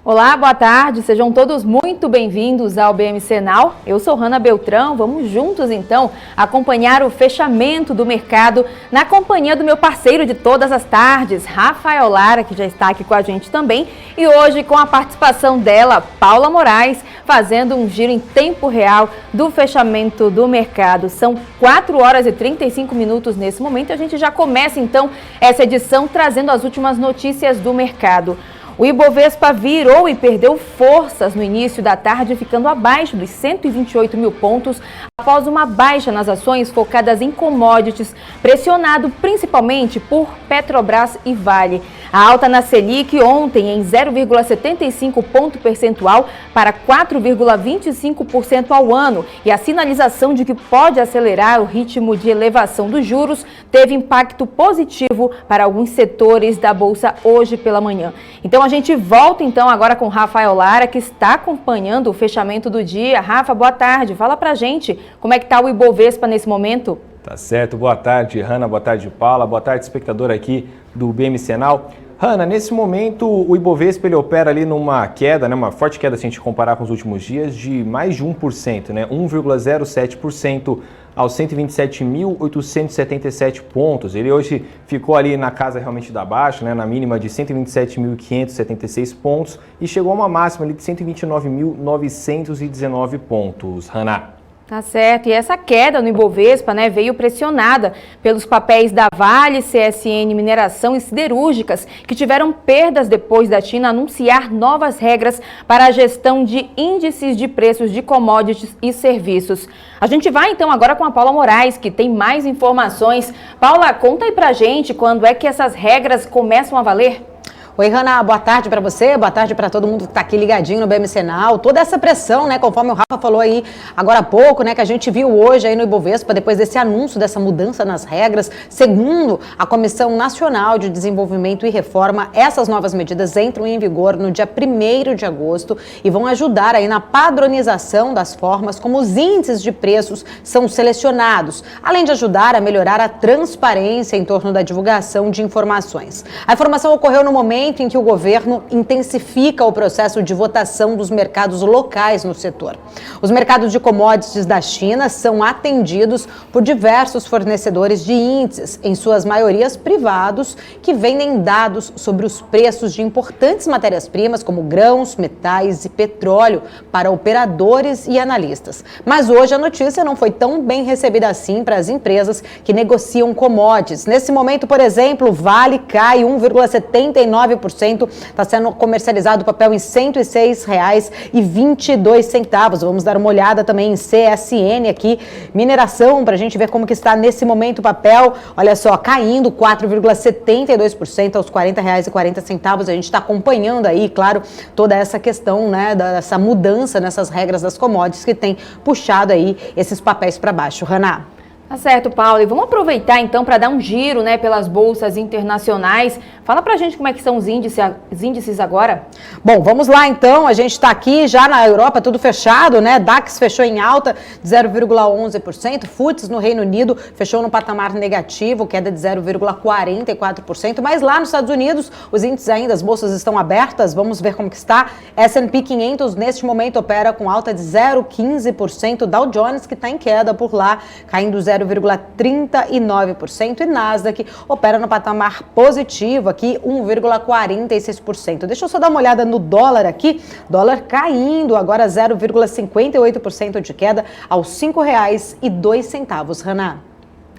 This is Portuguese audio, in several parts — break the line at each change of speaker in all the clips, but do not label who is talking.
Olá, boa tarde, sejam todos muito bem-vindos ao BMC Now. Eu sou Hanna Beltrão, vamos juntos então acompanhar o fechamento do mercado na companhia do meu parceiro de todas as tardes, Rafael Lara, que já está aqui com a gente também, e hoje com a participação dela, Paula Moraes, fazendo um giro em tempo real do fechamento do mercado. São 4 horas e 35 minutos nesse momento, a gente já começa então essa edição trazendo as últimas notícias do mercado. O Ibovespa virou e perdeu forças no início da tarde, ficando abaixo dos 128 mil pontos, após uma baixa nas ações focadas em commodities, pressionado principalmente por Petrobras e Vale. A alta na Selic ontem em 0,75 ponto percentual para 4,25% ao ano e a sinalização de que pode acelerar o ritmo de elevação dos juros teve impacto positivo para alguns setores da Bolsa hoje pela manhã. Então a gente volta então agora com Rafael Lara, que está acompanhando o fechamento do dia. Rafa, boa tarde. Fala pra gente como é que está o Ibovespa nesse momento.
Tá certo. Boa tarde, Hanna. Boa tarde, Paula. Boa tarde, espectador aqui do BMC Now. Hanna, nesse momento o Ibovespa ele opera ali numa queda, uma forte queda se a gente comparar com os últimos dias, de mais de 1%, 1,07% aos 127.877 pontos. Ele hoje ficou ali na casa realmente da baixa, na mínima de 127.576 pontos e chegou a uma máxima ali de 129.919 pontos, Hanna.
Tá certo, e essa queda no Ibovespa veio pressionada pelos papéis da Vale, CSN Mineração e Siderúrgicas, que tiveram perdas depois da China anunciar novas regras para a gestão de índices de preços de commodities e serviços. A gente vai então agora com a Paula Moraes, que tem mais informações. Paula, conta aí pra gente quando é que essas regras começam a valer?
Oi, Hanna, boa tarde para você, boa tarde para todo mundo que está aqui ligadinho no BMC Now. Toda essa pressão, conforme o Rafa falou aí agora há pouco, que a gente viu hoje aí no Ibovespa, depois desse anúncio, dessa mudança nas regras, segundo a Comissão Nacional de Desenvolvimento e Reforma, essas novas medidas entram em vigor no dia 1º de agosto e vão ajudar aí na padronização das formas como os índices de preços são selecionados, além de ajudar a melhorar a transparência em torno da divulgação de informações. A informação ocorreu no momento em que o governo intensifica o processo de votação dos mercados locais no setor. Os mercados de commodities da China são atendidos por diversos fornecedores de índices, em suas maiorias privados, que vendem dados sobre os preços de importantes matérias-primas, como grãos, metais e petróleo, para operadores e analistas. Mas hoje a notícia não foi tão bem recebida assim para as empresas que negociam commodities. Nesse momento, por exemplo, o Vale cai 1,79%, está sendo comercializado o papel em R$ 106,22. Vamos dar uma olhada também em CSN aqui, mineração, para a gente ver como que está nesse momento o papel. Olha só, caindo 4,72% aos R$ 40,40. A gente está acompanhando aí, claro, toda essa questão, dessa mudança nessas regras das commodities que tem puxado aí esses papéis para baixo. Hanna.
Tá certo, Paulo. E vamos aproveitar então para dar um giro pelas bolsas internacionais. Fala pra gente como é que são os índices agora.
Bom, vamos lá então. A gente está aqui já na Europa, tudo fechado, DAX fechou em alta de 0,11%. FTSE no Reino Unido fechou no patamar negativo, queda de 0,44%. Mas lá nos Estados Unidos, os índices ainda, as bolsas estão abertas. Vamos ver como que está. S&P 500 neste momento opera com alta de 0,15%. Dow Jones que está em queda por lá, caindo 0,39%, e Nasdaq opera no patamar positivo aqui, 1,46%. Deixa eu só dar uma olhada no dólar aqui, dólar caindo agora 0,58% de queda aos R$ 5,02, Hanna.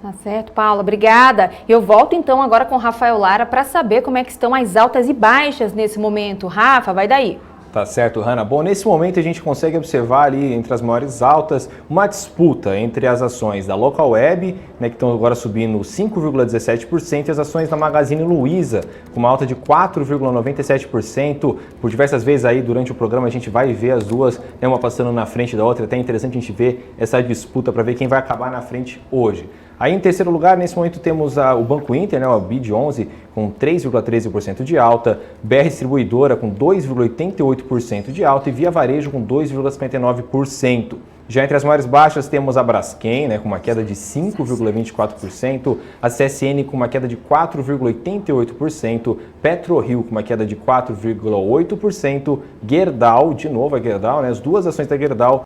Tá certo, Paula, obrigada. Eu volto então agora com o Rafael Lara para saber como é que estão as altas e baixas nesse momento. Rafa, vai daí.
Tá certo, Hanna. Bom, nesse momento a gente consegue observar ali entre as maiores altas uma disputa entre as ações da Local Web, que estão agora subindo 5,17%, e as ações da Magazine Luiza, com uma alta de 4,97%. Por diversas vezes aí durante o programa a gente vai ver as duas, uma passando na frente da outra. É até interessante a gente ver essa disputa para ver quem vai acabar na frente hoje. Aí em terceiro lugar, nesse momento temos o Banco Inter, né, o BID11, com 3,13% de alta, BR Distribuidora com 2,88% de alta e Via Varejo com 2,59%. Já entre as maiores baixas temos a Braskem, né, com uma queda de 5,24%, a CSN com uma queda de 4,88%, PetroRio com uma queda de 4,8%, Gerdau, de novo a Gerdau, né, as duas ações da Gerdau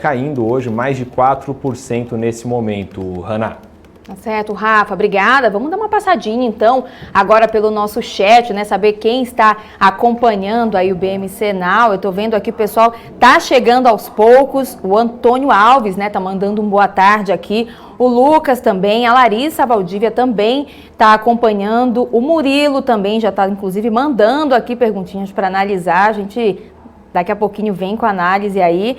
caindo hoje mais de 4% nesse momento. Hanna.
Tá certo, Rafa, obrigada. Vamos dar uma passadinha então agora pelo nosso chat, né? Saber quem está acompanhando aí o BMC Now. Eu tô vendo aqui o pessoal tá chegando aos poucos. O Antônio Alves, né, tá mandando um boa tarde aqui. O Lucas também, a Larissa Valdívia também tá acompanhando. O Murilo também já tá inclusive mandando aqui perguntinhas para analisar. A gente daqui a pouquinho vem com a análise aí.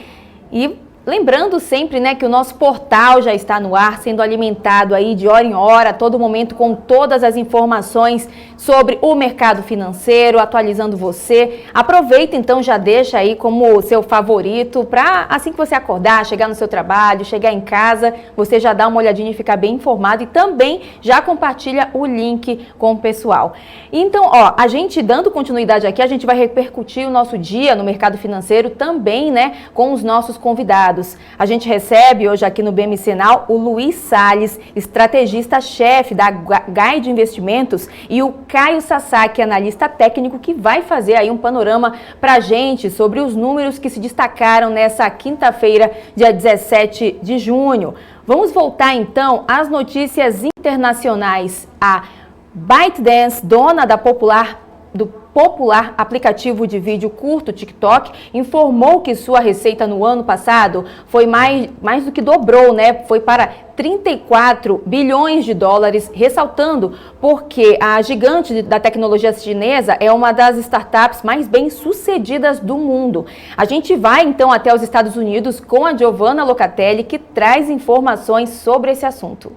E lembrando sempre, né, que o nosso portal já está no ar, sendo alimentado aí de hora em hora, a todo momento, com todas as informações sobre o mercado financeiro, atualizando você. Aproveita então, já deixa aí como seu favorito para assim que você acordar, chegar no seu trabalho, chegar em casa, você já dá uma olhadinha e ficar bem informado e também já compartilha o link com o pessoal. Então, ó, a gente dando continuidade aqui, a gente vai repercutir o nosso dia no mercado financeiro também, né, com os nossos convidados. A gente recebe hoje aqui no BMC Now o Luiz Salles, estrategista-chefe da Guide Investimentos, e o Caio Sasaki, analista técnico, que vai fazer aí um panorama para a gente sobre os números que se destacaram nessa quinta-feira, dia 17 de junho. Vamos voltar então às notícias internacionais. A ByteDance, dona do popular aplicativo de vídeo curto TikTok, informou que sua receita no ano passado foi mais do que dobrou, né? Foi para 34 bilhões de dólares, ressaltando porque a gigante da tecnologia chinesa é uma das startups mais bem-sucedidas do mundo. A gente vai então até os Estados Unidos com a Giovanna Locatelli, que traz informações sobre esse assunto.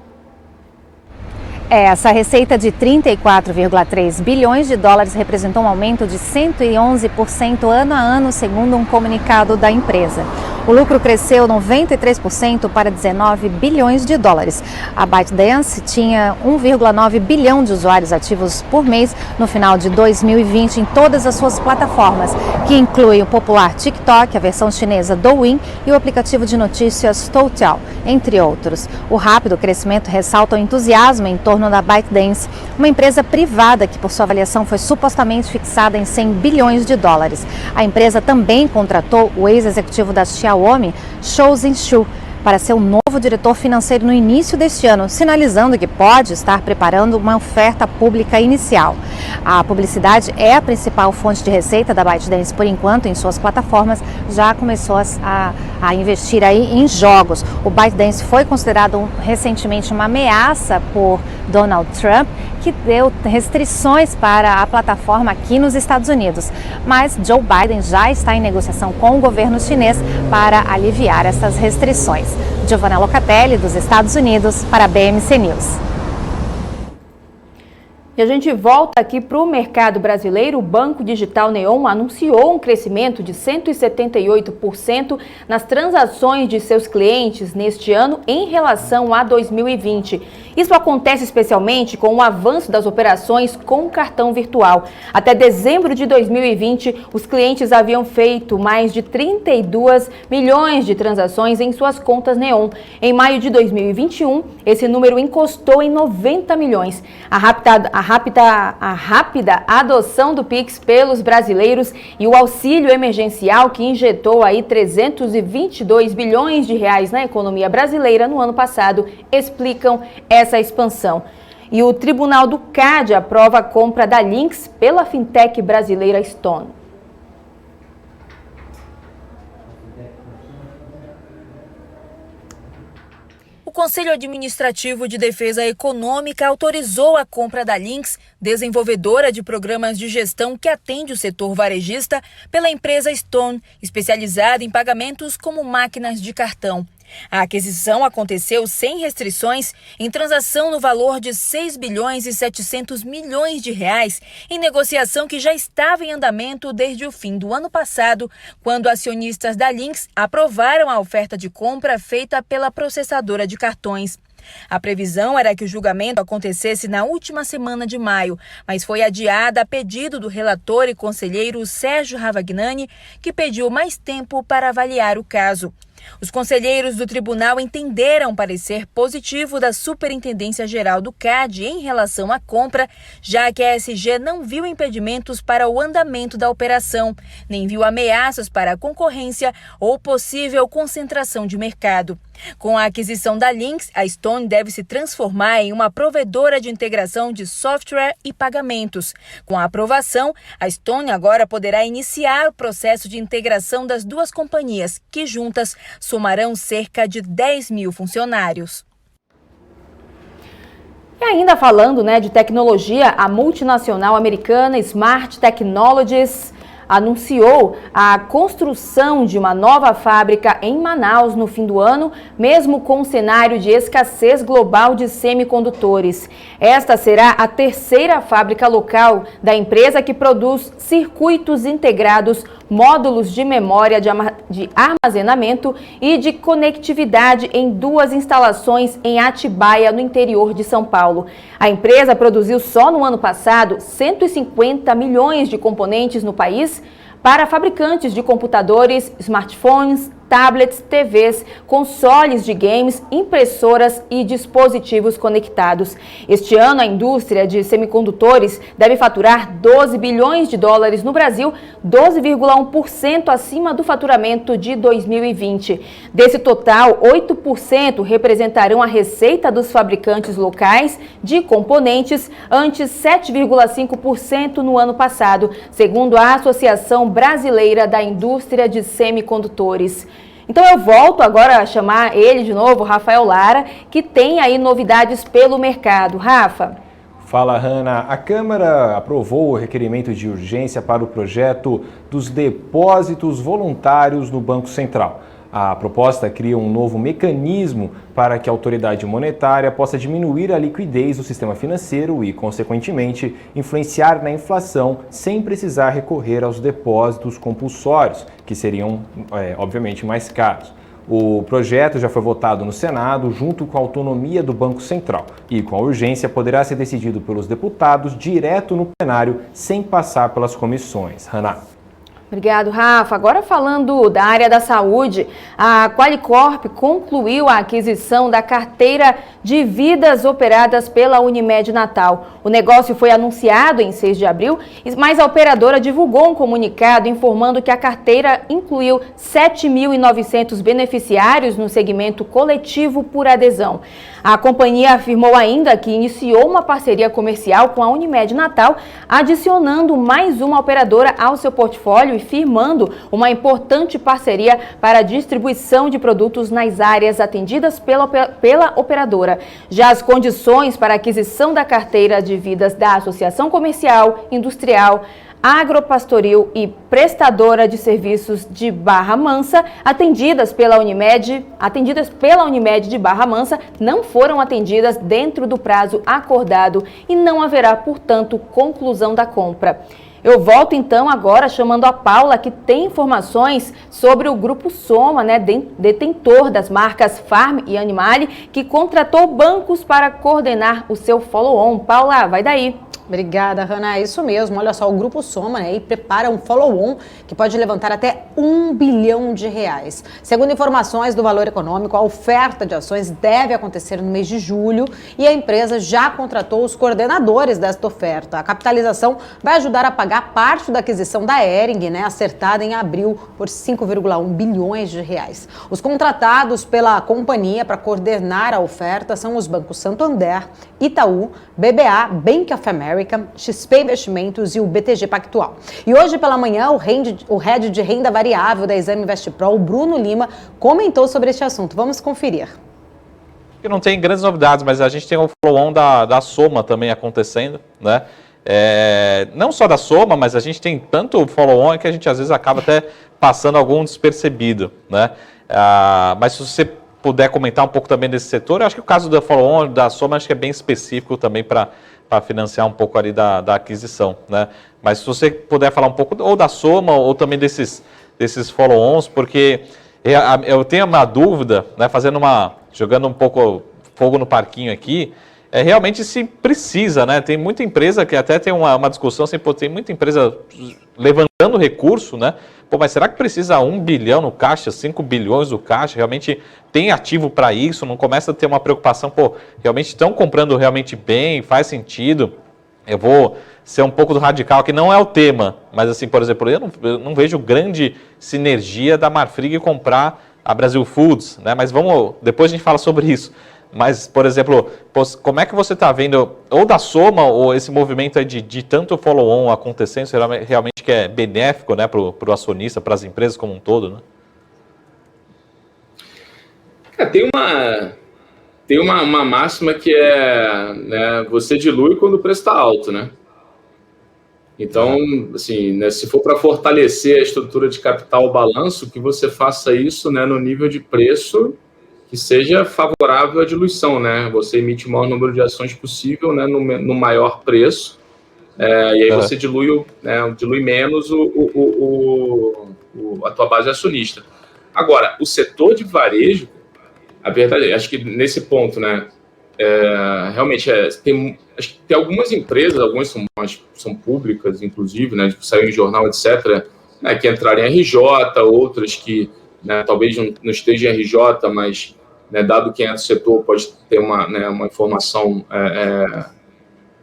Essa receita de 34,3 bilhões de dólares representou um aumento de 111% ano a ano, segundo um comunicado da empresa. O lucro cresceu 93% para 19 bilhões de dólares. A ByteDance tinha 1,9 bilhão de usuários ativos por mês no final de 2020 em todas as suas plataformas, que inclui o popular TikTok, a versão chinesa Douyin e o aplicativo de notícias Toutiao, entre outros. O rápido crescimento ressalta o entusiasmo em torno da ByteDance, uma empresa privada que, por sua avaliação, foi supostamente fixada em 100 bilhões de dólares. A empresa também contratou o ex-executivo da Xiaomi, Shou Zhinshu, para ser o novo diretor financeiro no início deste ano, sinalizando que pode estar preparando uma oferta pública inicial. A publicidade é a principal fonte de receita da ByteDance por enquanto em suas plataformas, já começou a investir aí em jogos. O ByteDance foi considerado recentemente uma ameaça por Donald Trump, que deu restrições para a plataforma aqui nos Estados Unidos. Mas Joe Biden já está em negociação com o governo chinês para aliviar essas restrições. Giovanna Locatelli, dos Estados Unidos, para a BMC News.
E a gente volta aqui para o mercado brasileiro. O Banco Digital Neon anunciou um crescimento de 178% nas transações de seus clientes neste ano em relação a 2020. Isso acontece especialmente com o avanço das operações com cartão virtual. Até dezembro de 2020, os clientes haviam feito mais de 32 milhões de transações em suas contas Neon. Em maio de 2021, esse número encostou em 90 milhões. A rápida adoção do Pix pelos brasileiros e o auxílio emergencial que injetou aí 322 bilhões de reais na economia brasileira no ano passado explicam essa expansão. E o Tribunal do CAD aprova a compra da Lynx pela fintech brasileira Stone. O Conselho Administrativo de Defesa Econômica autorizou a compra da Lynx, desenvolvedora de programas de gestão que atende o setor varejista, pela empresa Stone, especializada em pagamentos como máquinas de cartão. A aquisição aconteceu sem restrições, em transação no valor de 6 bilhões e 700 milhões de reais, em negociação que já estava em andamento desde o fim do ano passado, quando acionistas da Lynx aprovaram a oferta de compra feita pela processadora de cartões.
A previsão era que o julgamento acontecesse na última semana de maio, mas foi adiada a pedido do relator e conselheiro Sérgio Ravagnani, que pediu mais tempo para avaliar o caso. Os conselheiros do tribunal entenderam parecer positivo da Superintendência Geral do CAD em relação à compra, já que a SG não viu impedimentos para o andamento da operação, nem viu ameaças para a concorrência ou possível concentração de mercado. Com a aquisição da Lynx, a Stone deve se transformar em uma provedora de integração de software e pagamentos. Com a aprovação, a Stone agora poderá iniciar o processo de integração das duas companhias, que juntas somarão cerca de 10 mil funcionários.
E ainda falando, de tecnologia, a multinacional americana Smart Technologies anunciou a construção de uma nova fábrica em Manaus no fim do ano, mesmo com um cenário de escassez global de semicondutores. Esta será a terceira fábrica local da empresa que produz circuitos integrados, módulos de memória de armazenamento e de conectividade em duas instalações em Atibaia, no interior de São Paulo. A empresa produziu só no ano passado 150 milhões de componentes no país para fabricantes de computadores, smartphones, tablets, TVs, consoles de games, impressoras e dispositivos conectados. Este ano, a indústria de semicondutores deve faturar 12 bilhões de dólares no Brasil, 12,1% acima do faturamento de 2020. Desse total, 8% representarão a receita dos fabricantes locais de componentes, antes 7,5% no ano passado, segundo a Associação Brasileira da Indústria de Semicondutores. Então eu volto agora a chamar ele de novo, Rafael Lara, que tem aí novidades pelo mercado. Rafa.
Fala, Hanna. A Câmara aprovou o requerimento de urgência para o projeto dos depósitos voluntários no Banco Central. A proposta cria um novo mecanismo para que a autoridade monetária possa diminuir a liquidez do sistema financeiro e, consequentemente, influenciar na inflação sem precisar recorrer aos depósitos compulsórios, que seriam, obviamente, mais caros. O projeto já foi votado no Senado junto com a autonomia do Banco Central e, com a urgência, poderá ser decidido pelos deputados direto no plenário, sem passar pelas comissões. Hanna.
Obrigado, Rafa. Agora falando da área da saúde, a Qualicorp concluiu a aquisição da carteira de vidas operadas pela Unimed Natal. O negócio foi anunciado em 6 de abril, mas a operadora divulgou um comunicado informando que a carteira incluiu 7.900 beneficiários no segmento coletivo por adesão. A companhia afirmou ainda que iniciou uma parceria comercial com a Unimed Natal, adicionando mais uma operadora ao seu portfólio e firmando uma importante parceria para a distribuição de produtos nas áreas atendidas pela operadora. Já as condições para a aquisição da carteira de vidas da Associação Comercial, Industrial, Agropastoril e prestadora de serviços de Barra Mansa, atendidas pela Unimed de Barra Mansa, não foram atendidas dentro do prazo acordado e não haverá, portanto, conclusão da compra. Eu volto então agora chamando a Paula, que tem informações sobre o Grupo Soma, detentor das marcas Farm e Animale, que contratou bancos para coordenar o seu follow-on. Paula, vai daí.
Obrigada, Hanna. É isso mesmo. Olha só, o Grupo Soma e prepara um follow-on que pode levantar até R$1 bilhão. Segundo informações do Valor Econômico, a oferta de ações deve acontecer no mês de julho e a empresa já contratou os coordenadores desta oferta. A capitalização vai ajudar a pagar parte da aquisição da Hering, acertada em abril por R$5,1 bilhões. Os contratados pela companhia para coordenar a oferta são os bancos Santander, Itaú, BBA, Bank of America, XP Investimentos e o BTG Pactual. E hoje pela manhã, o head de renda variável da Exame Investpro, o Bruno Lima, comentou sobre este assunto. Vamos conferir.
Não tem grandes novidades, mas a gente tem o follow-on da Soma também acontecendo, não só da Soma, mas a gente tem tanto follow-on que a gente às vezes acaba até passando algum despercebido, mas se você puder comentar um pouco também desse setor, eu acho que o caso da follow-on da Soma acho que é bem específico também para financiar um pouco ali da aquisição, Mas se você puder falar um pouco ou da Soma ou também desses follow-ons, porque eu tenho uma dúvida, jogando um pouco fogo no parquinho aqui, realmente se precisa, né? Tem muita empresa que até tem uma discussão, assim, pô, tem muita empresa levantando recurso, né? Pô, mas será que precisa 1 bilhão no caixa, 5 bilhões no caixa? Realmente tem ativo para isso? Não começa a ter uma preocupação, pô, realmente estão comprando realmente bem, faz sentido? Eu vou ser um pouco do radical, que não é o tema, mas assim, por exemplo, eu não vejo grande sinergia da Marfrig comprar a Brasil Foods, né? Mas depois a gente fala sobre isso. Mas, por exemplo, como é que você está vendo, ou da soma, ou esse movimento aí de tanto follow-on acontecendo, realmente que é benéfico, né, para o acionista, para as empresas como um todo, né?
Tem uma máxima que é, né, você dilui quando o preço está alto, né? Então, assim, né, se for para fortalecer a estrutura de capital ou balanço, que você faça isso, né, no nível de preço que seja favorável à diluição, né? Você emite o maior número de ações possível, né, no maior preço, e aí você dilui menos a tua base acionista. Agora, o setor de varejo, a verdade, acho que nesse ponto, né, realmente acho que tem algumas empresas, algumas são públicas, inclusive, né, saiu em jornal, etc., né, que entraram em RJ, outras que, né, talvez não estejam em RJ, mas, né, dado quem é do setor, pode ter uma informação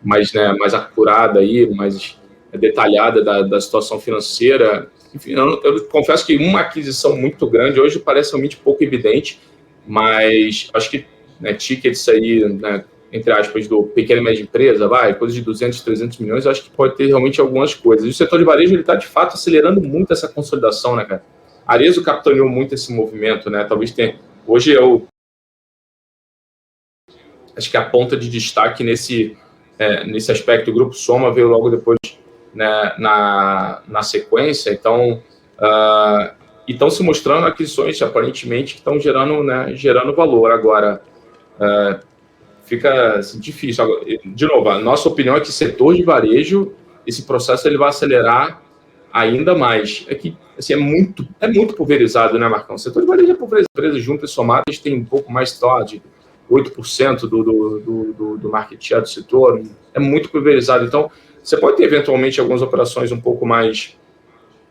mais acurada, aí, mais detalhada da situação financeira. Enfim, eu confesso que uma aquisição muito grande hoje parece realmente pouco evidente, mas acho que, né, tickets aí, né, entre aspas, do pequena e média empresa, coisa de 200, 300 milhões, acho que pode ter realmente algumas coisas. E o setor de varejo, ele está, de fato, acelerando muito essa consolidação, né, cara? A Arezzo capitaneou muito esse movimento, né? Talvez tenha... Hoje acho que a ponta de destaque nesse aspecto. O Grupo Soma veio logo depois, né, na sequência. Então, estão se mostrando aquisições, aparentemente, que estão gerando valor. Agora, fica assim, difícil. Agora, de novo, a nossa opinião é que setor de varejo, esse processo ele vai acelerar ainda mais. É que assim, é muito pulverizado, né, Marcão? O setor de varejo é pulverizado. As empresas juntas somadas têm um pouco mais de 8% do market share do setor. É muito pulverizado. Então, você pode ter, eventualmente, algumas operações um pouco mais...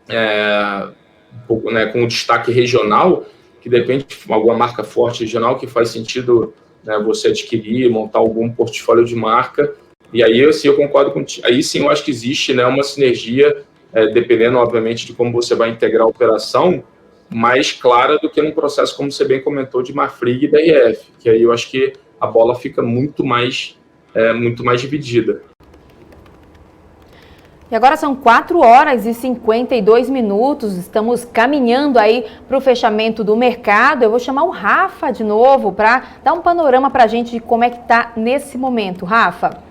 né, com um destaque regional, que depende de alguma marca forte regional que faz sentido, né, você adquirir, montar algum portfólio de marca. E aí, assim, eu concordo contigo. Aí sim, eu acho que existe, né, uma sinergia, dependendo, obviamente, de como você vai integrar a operação, mais clara do que num processo, como você bem comentou, de Marfrig e BRF, que aí eu acho que a bola fica muito mais dividida.
E agora são 4h52, estamos caminhando aí para o fechamento do mercado. Eu vou chamar o Rafa de novo para dar um panorama para a gente de como é que está nesse momento. Rafa.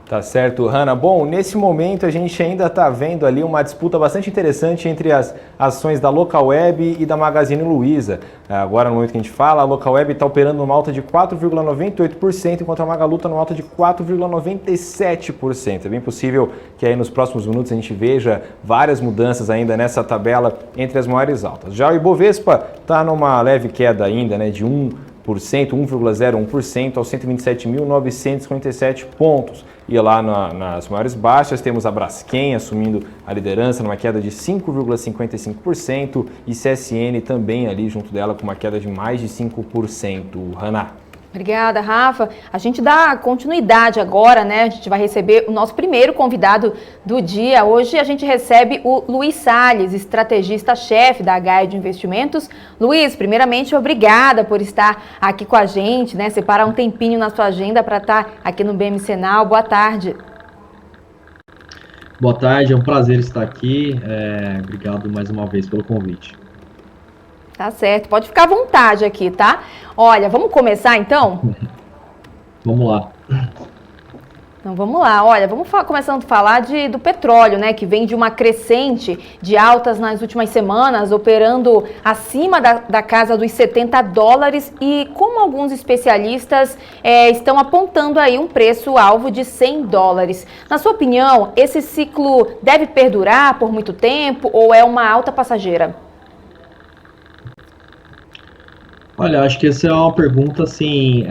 Tá certo, Hanna. Bom, nesse momento a gente ainda está vendo ali uma disputa bastante interessante entre as ações da Locaweb e da Magazine Luiza. Agora, no momento que a gente fala, a Locaweb está operando numa alta de 4,98%, enquanto a Magalu está numa alta de 4,97%. É bem possível que aí nos próximos minutos a gente veja várias mudanças ainda nessa tabela entre as maiores altas. Já o Ibovespa está numa leve queda ainda, né, de 1,01% aos 127.957 pontos. E lá nas maiores baixas temos a Braskem assumindo a liderança numa queda de 5,55% e CSN também ali junto dela com uma queda de mais de 5%. Hanna.
Obrigada, Rafa. A gente dá continuidade agora, né? A gente vai receber o nosso primeiro convidado do dia. Hoje a gente recebe o Luiz Salles, estrategista-chefe da HE de Investimentos. Luiz, primeiramente, obrigada por estar aqui com a gente, né? Separar um tempinho na sua agenda para estar aqui no BMC Now. Boa tarde.
Boa tarde, é um prazer estar aqui. Obrigado mais uma vez pelo convite.
Tá certo, pode ficar à vontade aqui, tá? Olha, vamos começar então?
Vamos lá.
Então vamos lá, olha, vamos começando a falar do petróleo, né, que vem de uma crescente de altas nas últimas semanas, operando acima da casa dos $70 e como alguns especialistas estão apontando aí um preço-alvo de $100. Na sua opinião, esse ciclo deve perdurar por muito tempo ou é uma alta passageira?
Olha, acho que essa é uma pergunta, assim,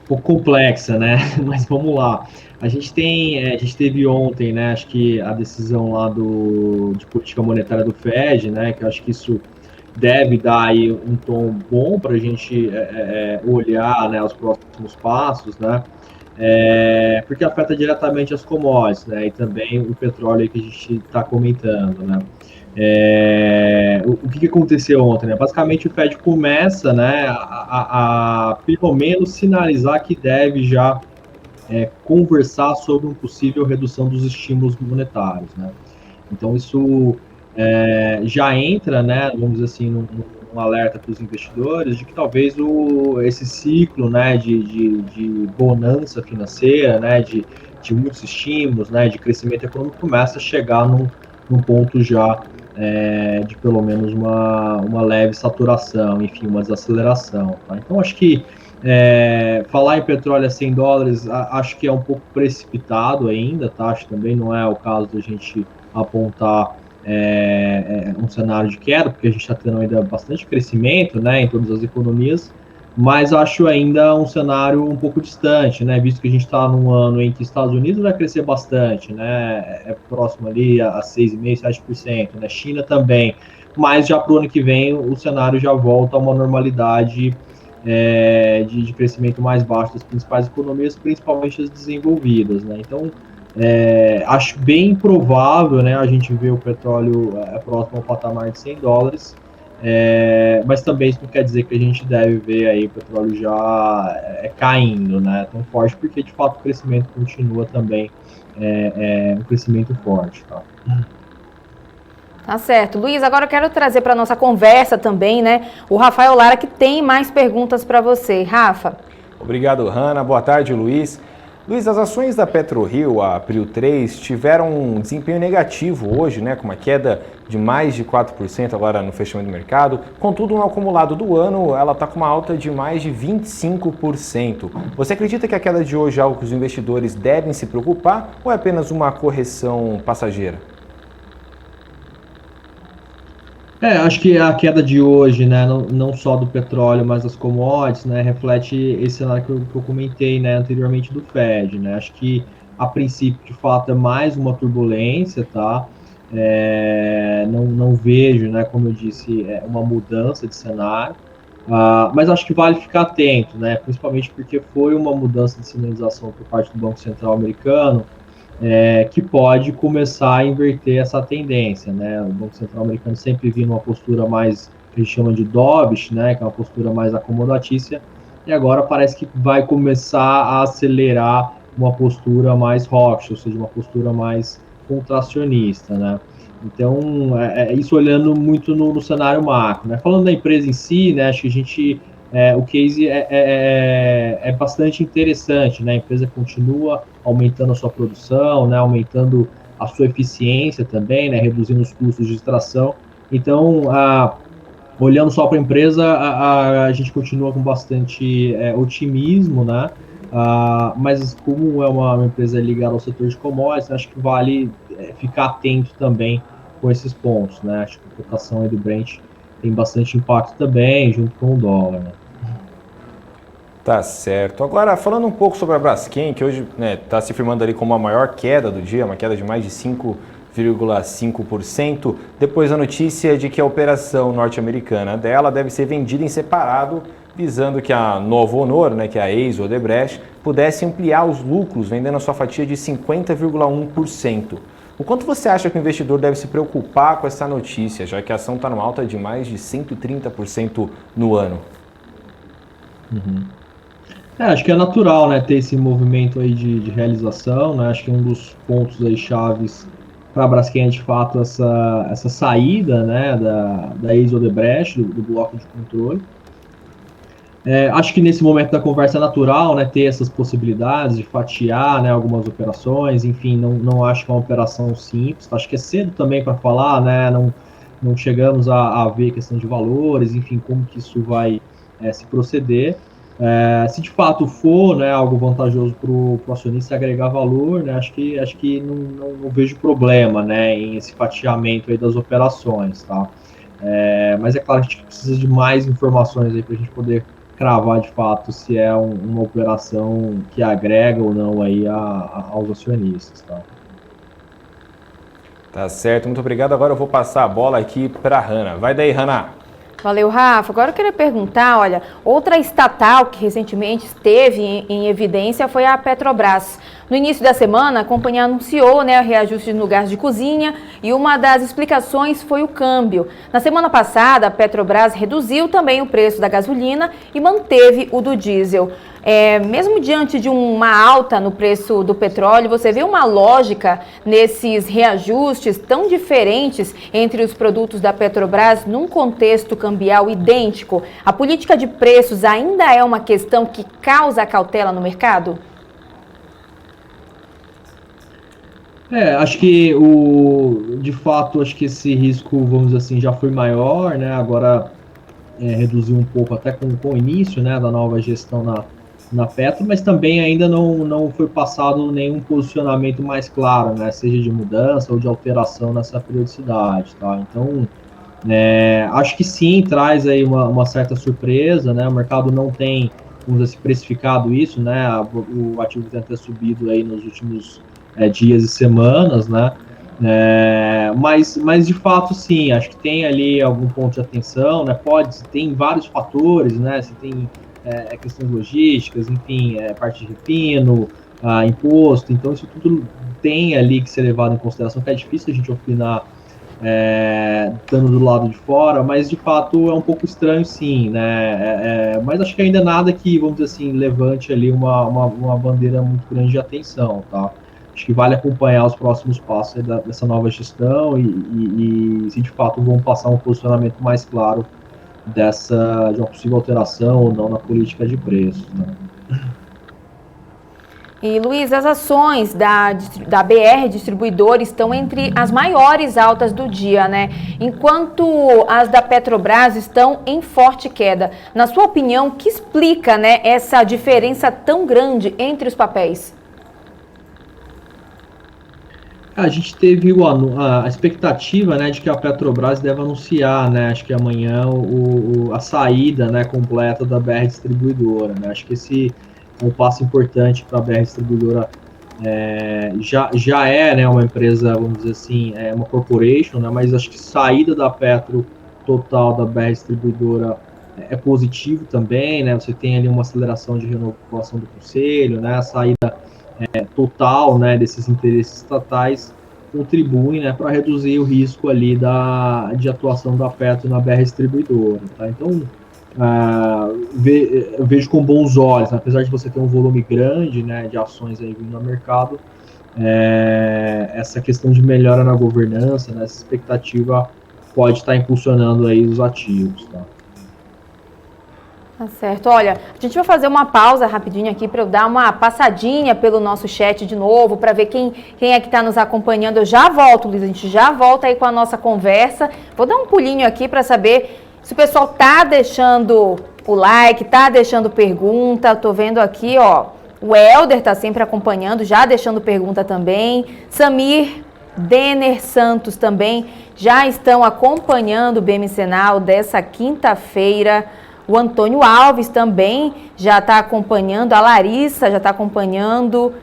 pouco complexa, né? Mas vamos lá. A gente teve ontem, né? Acho que a decisão lá de política monetária do Fed, né? Que eu acho que isso deve dar aí um tom bom para a gente olhar, né, os próximos passos, né? Porque afeta diretamente as commodities, né? E também o petróleo aí que a gente está comentando, né? O que aconteceu ontem, né? Basicamente o Fed começa, né, a pelo menos sinalizar que deve já conversar sobre uma possível redução dos estímulos monetários, né? Então isso já entra, né, vamos dizer assim, num alerta para os investidores de que talvez esse ciclo, né, de bonança financeira, né, de muitos estímulos, né, de crescimento econômico começa a chegar num ponto já de pelo menos uma leve saturação, enfim, uma desaceleração. Tá? Então, acho que falar em petróleo a $100, acho que é um pouco precipitado ainda, tá? Acho que também não é o caso da gente apontar um cenário de queda, porque a gente está tendo ainda bastante crescimento, né, em todas as economias, mas acho ainda um cenário um pouco distante, né, visto que a gente está num ano em que Estados Unidos vai crescer bastante, né, próximo ali a 6,5%, 7%, né, China também, mas já para o ano que vem o cenário já volta a uma normalidade de crescimento mais baixo das principais economias, principalmente as desenvolvidas, né, então acho bem provável, né, a gente ver o petróleo próximo ao patamar de $100, mas também isso não quer dizer que a gente deve ver aí o petróleo já caindo, né, tão forte, porque de fato o crescimento continua também um crescimento forte, tá?
Tá certo. Luiz, agora eu quero trazer para nossa conversa também, né, o Rafael Lara, que tem mais perguntas para você. Rafa.
Obrigado, Hanna. Boa tarde, Luiz. Luiz, as ações da PetroRio, a Prio 3, tiveram um desempenho negativo hoje, né, com uma queda de mais de 4% agora no fechamento do mercado. Contudo, no acumulado do ano, ela está com uma alta de mais de 25%. Você acredita que a queda de hoje é algo que os investidores devem se preocupar ou é apenas uma correção passageira?
Acho que a queda de hoje, né, não só do petróleo, mas das commodities, né, reflete esse cenário que eu comentei, né, anteriormente do Fed, né, acho que a princípio, de fato, é mais uma turbulência, tá, não vejo, né, como eu disse, uma mudança de cenário, mas acho que vale ficar atento, né, principalmente porque foi uma mudança de sinalização por parte do Banco Central americano, que pode começar a inverter essa tendência, né? O Banco Central americano sempre vinha numa postura mais, que a gente chama de dovish, né? Que é uma postura mais acomodatícia, e agora parece que vai começar a acelerar uma postura mais hawkish, ou seja, uma postura mais contracionista, né? Então, isso olhando muito no cenário macro, né? Falando da empresa em si, né? Acho que a gente o case é bastante interessante, né? A empresa continua aumentando a sua produção, né? Aumentando a sua eficiência também, né? Reduzindo os custos de extração. Então, olhando só para a empresa, a gente continua com bastante otimismo, né? Mas como é uma empresa ligada ao setor de commodities, acho que vale ficar atento também com esses pontos, né? Acho que a cotação aí do Brent tem bastante impacto também, junto com o dólar, né?
Tá certo. Agora, falando um pouco sobre a Braskem, que hoje está se firmando ali como a maior queda do dia, uma queda de mais de 5,5%, depois da notícia de que a operação norte-americana dela deve ser vendida em separado, visando que a Novo Honor, né, que é a ex-Odebrecht, pudesse ampliar os lucros, vendendo a sua fatia de 50,1%. O quanto você acha que o investidor deve se preocupar com essa notícia, já que a ação está numa alta de mais de 130% no ano?
Acho que é natural, né, ter esse movimento aí de realização, né? Acho que um dos pontos aí chaves para a Braskem é de fato essa saída, né, da ex-Odebrecht, do bloco de controle. Acho que nesse momento da conversa é natural, né, ter essas possibilidades de fatiar, né, algumas operações, enfim, não acho que é uma operação simples, acho que é cedo também para falar, né, não chegamos a ver questão de valores, enfim, como que isso vai se proceder. Se de fato for, né, algo vantajoso para o acionista agregar valor, né, acho que não vejo problema, né, em esse fatiamento aí das operações, tá? Mas é claro que a gente precisa de mais informações aí para a gente poder cravar de fato se é uma operação que agrega ou não aí aos acionistas, tá?
Tá certo, muito obrigado. Agora eu vou passar a bola aqui para a Hanna. Vai daí, Hanna.
Valeu, Rafa. Agora eu queria perguntar, olha, outra estatal que recentemente esteve em evidência foi a Petrobras. No início da semana, a companhia anunciou, né, o reajuste no gás de cozinha e uma das explicações foi o câmbio. Na semana passada, a Petrobras reduziu também o preço da gasolina e manteve o do diesel. Mesmo diante de uma alta no preço do petróleo, você vê uma lógica nesses reajustes tão diferentes entre os produtos da Petrobras num contexto cambial idêntico? A política de preços ainda é uma questão que causa cautela no mercado?
Acho que de fato, acho que esse risco, vamos dizer assim, já foi maior, né? Agora reduziu um pouco até com o início, né, da nova gestão na Petro, mas também ainda não foi passado nenhum posicionamento mais claro, né, seja de mudança ou de alteração nessa periodicidade, tá? Então, acho que sim, traz aí uma certa surpresa, né? O mercado não tem, vamos dizer, precificado isso, né? O ativo tem até subido aí nos últimos dias e semanas, né? Mas de fato sim, acho que tem ali algum ponto de atenção, né? Tem vários fatores, né? Você tem questões logísticas, enfim, parte de refino, imposto, então isso tudo tem ali que ser levado em consideração, que é difícil a gente opinar estando do lado de fora, mas de fato é um pouco estranho sim, né? Mas acho que ainda nada que, vamos dizer assim, levante ali uma bandeira muito grande de atenção, tá? Acho que vale acompanhar os próximos passos dessa nova gestão e se de fato vão passar um posicionamento mais claro de uma possível alteração ou não na política de preços, né?
E, Luiz, as ações da BR Distribuidora estão entre as maiores altas do dia, né? Enquanto as da Petrobras estão em forte queda. Na sua opinião, o que explica, né, essa diferença tão grande entre os papéis?
A gente teve a expectativa, né, de que a Petrobras deve anunciar, né, acho que amanhã a saída, né, completa da BR Distribuidora, né? Acho que esse é um passo importante para a BR Distribuidora. Já é, né, uma empresa, vamos dizer assim, uma corporation, né, mas acho que saída da Petro total da BR Distribuidora é positivo também, né? Você tem ali uma aceleração de renovação do conselho, né? A saída total, né, desses interesses estatais contribui, né, para reduzir o risco ali de atuação da Petro na BR Distribuidora, tá? Então, eu vejo com bons olhos, né? Apesar de você ter um volume grande, né, de ações aí vindo no mercado, essa questão de melhora na governança, né, essa expectativa pode estar impulsionando aí os ativos, tá?
Tá certo. Olha, a gente vai fazer uma pausa rapidinho aqui para eu dar uma passadinha pelo nosso chat de novo, para ver quem é que está nos acompanhando. Eu já volto, Luiz, a gente já volta aí com a nossa conversa. Vou dar um pulinho aqui para saber se o pessoal tá deixando o like, tá deixando pergunta. Tô vendo aqui, ó, o Helder tá sempre acompanhando, já deixando pergunta também. Samir, Denner Santos também já estão acompanhando o BMC Now dessa quinta-feira. O Antônio Alves também já está acompanhando, a Larissa já está acompanhando.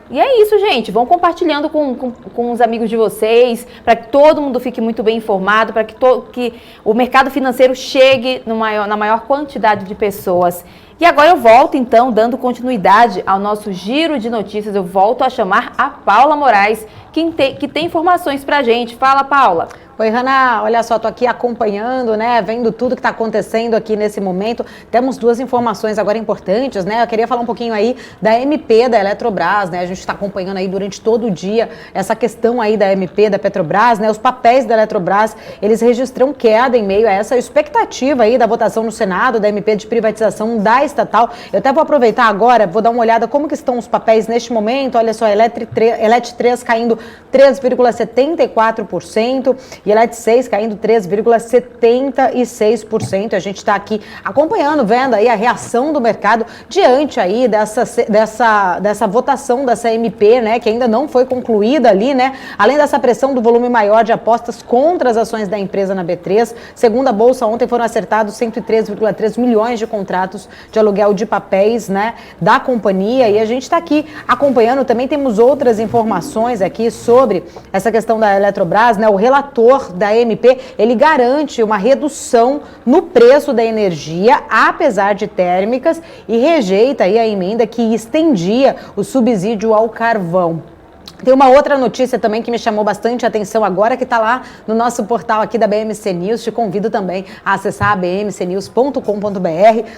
E é isso, gente. Vão compartilhando com os amigos de vocês, para que todo mundo fique muito bem informado, para que o mercado financeiro chegue na maior quantidade de pessoas. E agora eu volto, então, dando continuidade ao nosso giro de notícias. Eu volto a chamar a Paula Moraes, que tem informações para a gente. Fala, Paula.
Oi, Hanna, olha só, tô aqui acompanhando, né, vendo tudo que está acontecendo aqui nesse momento. Temos duas informações agora importantes, né? Eu queria falar um pouquinho aí da MP da Eletrobras, né? A gente está acompanhando aí durante todo o dia essa questão aí da MP da Petrobras, né? Os papéis da Eletrobras, eles registram queda em meio a essa expectativa aí da votação no Senado da MP de privatização da estatal. Eu até vou aproveitar agora, vou dar uma olhada como que estão os papéis neste momento. Olha só, Elet 3 caindo 3,74%. e Elet 6 caindo 3,76%. A gente está aqui acompanhando, vendo aí a reação do mercado diante aí dessa votação da CMP, né, que ainda não foi concluída ali, né, além dessa pressão do volume maior de apostas contra as ações da empresa na B3. Segundo a Bolsa, ontem foram acertados 103,3 milhões de contratos de aluguel de papéis, né, da companhia, e a gente está aqui acompanhando. Também temos outras informações aqui sobre essa questão da Eletrobras, né, o relator da MP, ele garante uma redução no preço da energia, apesar de térmicas, e rejeita aí a emenda que estendia o subsídio ao carvão. Tem uma outra notícia também que me chamou bastante atenção agora, que está lá no nosso portal aqui da BMC News. Te convido também a acessar bmcnews.com.br.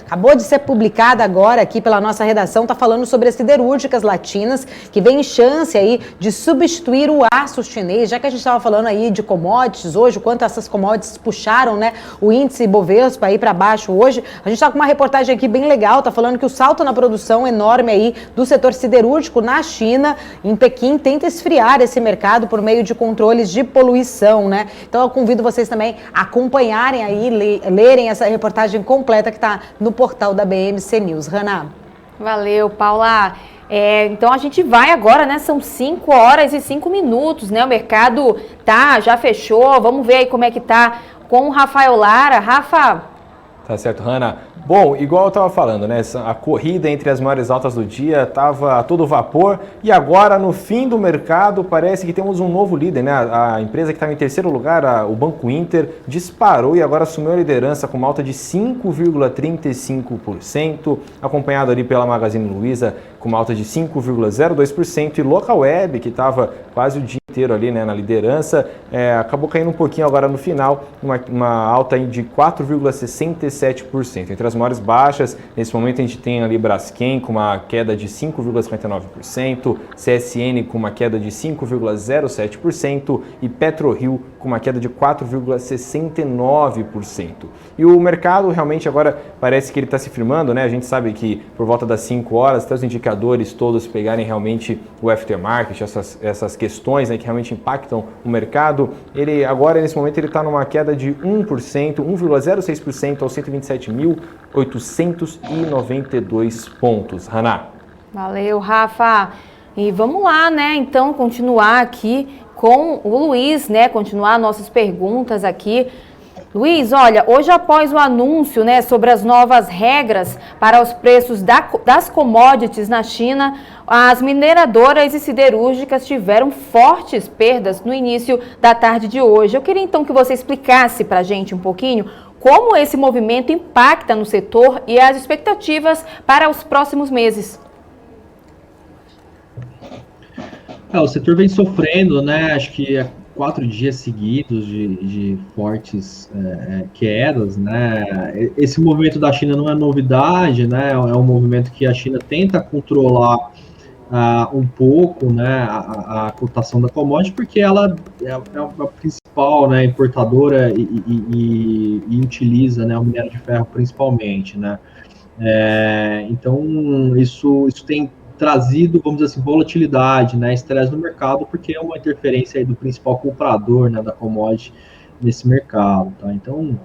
Acabou de ser publicada agora aqui pela nossa redação, está falando sobre as siderúrgicas latinas, que vem chance aí de substituir o aço chinês, já que a gente estava falando aí de commodities hoje, o quanto essas commodities puxaram, né, o índice Bovespa aí para baixo hoje. A gente está com uma reportagem aqui bem legal, está falando que o salto na produção enorme aí do setor siderúrgico na China, em Pequim, tenta esfriar esse mercado por meio de controles de poluição, né? Então eu convido vocês também a acompanharem aí, lerem essa reportagem completa que está no portal da BMC News. Hannah.
Valeu, Paula. Então a gente vai agora, né? São 5 horas e 5 minutos, né? O mercado já fechou. Vamos ver aí como é que tá com o Rafael Lara. Rafa.
Tá certo, Hannah. Bom, igual eu estava falando, né? A corrida entre as maiores altas do dia estava a todo vapor e agora, no fim do mercado, parece que temos um novo líder, né? A empresa que estava em terceiro lugar, o Banco Inter, disparou e agora assumiu a liderança com uma alta de 5,35%, acompanhado ali pela Magazine Luiza com uma alta de 5,02% e Local Web, que estava quase o dia inteiro ali, né, na liderança, acabou caindo um pouquinho agora no final, uma alta aí de 4,67%. Entre as maiores baixas, nesse momento a gente tem ali Braskem com uma queda de 5,59%, CSN com uma queda de 5,07% e PetroRio com uma queda de 4,69%. E o mercado realmente agora parece que ele está se firmando, né? A gente sabe que por volta das 5 horas, até os indicadores todos pegarem realmente o aftermarket, essas questões, né, que realmente impactam o mercado, ele agora nesse momento ele está numa queda de 1%, 1,06% aos 127.892 pontos. Hannah.
Valeu, Rafa. E vamos lá, né? Então, continuar aqui com o Luiz, né? Continuar nossas perguntas aqui. Luiz, olha, hoje após o anúncio, né, sobre as novas regras para os preços das commodities na China, as mineradoras e siderúrgicas tiveram fortes perdas no início da tarde de hoje. Eu queria então que você explicasse para a gente um pouquinho como esse movimento impacta no setor e as expectativas para os próximos meses.
O setor vem sofrendo, né? Acho que 4 dias seguidos de fortes quedas, né? Esse movimento da China não é novidade, né? É um movimento que a China tenta controlar um pouco, né, a cotação da commodity, porque ela é a principal, né, importadora e utiliza, né, o minério de ferro principalmente, né? Então isso tem trazido, vamos dizer assim, volatilidade, né, estresse no mercado, porque é uma interferência aí do principal comprador, né, da commodity nesse mercado, tá? Então,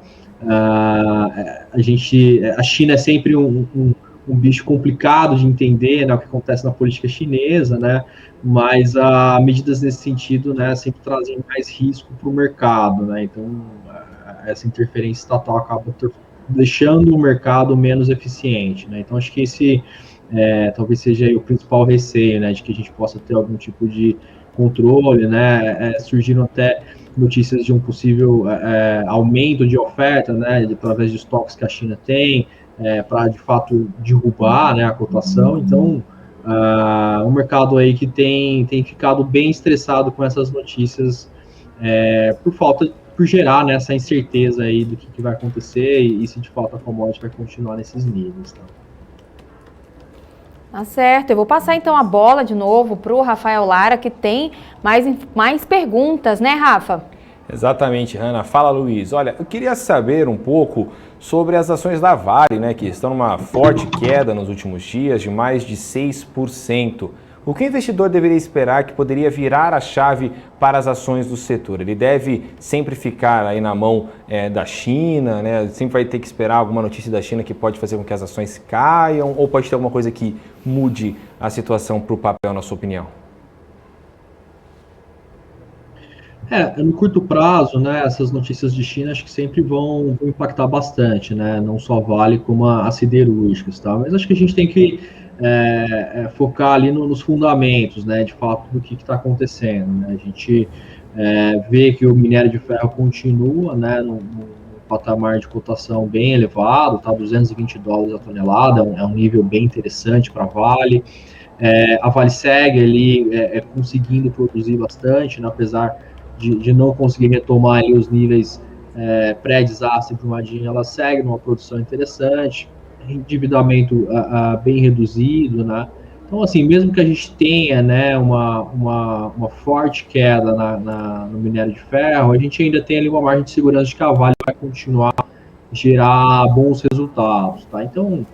a China é sempre um bicho complicado de entender, né, o que acontece na política chinesa, né, mas medidas nesse sentido, né, sempre trazem mais risco para o mercado, né, então essa interferência estatal acaba deixando o mercado menos eficiente, né, então acho que esse talvez seja aí o principal receio, né, de que a gente possa ter algum tipo de controle, né, surgiram até notícias de um possível aumento de oferta, né, através de estoques que a China tem, para de fato derrubar, né, a cotação. Então, um mercado aí que tem ficado bem estressado com essas notícias, por gerar, né, essa incerteza aí do que vai acontecer e se de fato a commodity vai continuar nesses níveis, tá?
Tá certo, eu vou passar então a bola de novo para o Rafael Lara, que tem mais perguntas, né, Rafa?
Exatamente, Hannah. Fala, Luiz. Olha, eu queria saber um pouco sobre as ações da Vale, né, que estão numa forte queda nos últimos dias, de mais de 6%. O que o investidor deveria esperar que poderia virar a chave para as ações do setor? Ele deve sempre ficar aí na mão da China, né? Sempre vai ter que esperar alguma notícia da China que pode fazer com que as ações caiam, ou pode ter alguma coisa que mude a situação para o papel, na sua opinião?
No curto prazo, né, essas notícias de China acho que sempre vão impactar bastante, né, não só Vale como as siderúrgicas, tá? Mas acho que a gente tem que focar ali nos fundamentos, né, de fato, do que está acontecendo, né? A gente vê que o minério de ferro continua, né, num patamar de cotação bem elevado, tá, $220 a tonelada, é um nível bem interessante para a Vale. A Vale segue ali conseguindo produzir bastante, né, apesar de não conseguir retomar ali os níveis pré-desastre de Brumadinho, ela segue numa produção interessante, endividamento bem reduzido, né? Então, assim, mesmo que a gente tenha, né, uma forte queda no minério de ferro, a gente ainda tem ali uma margem de segurança de que a Vale vai continuar a gerar bons resultados, tá? Então,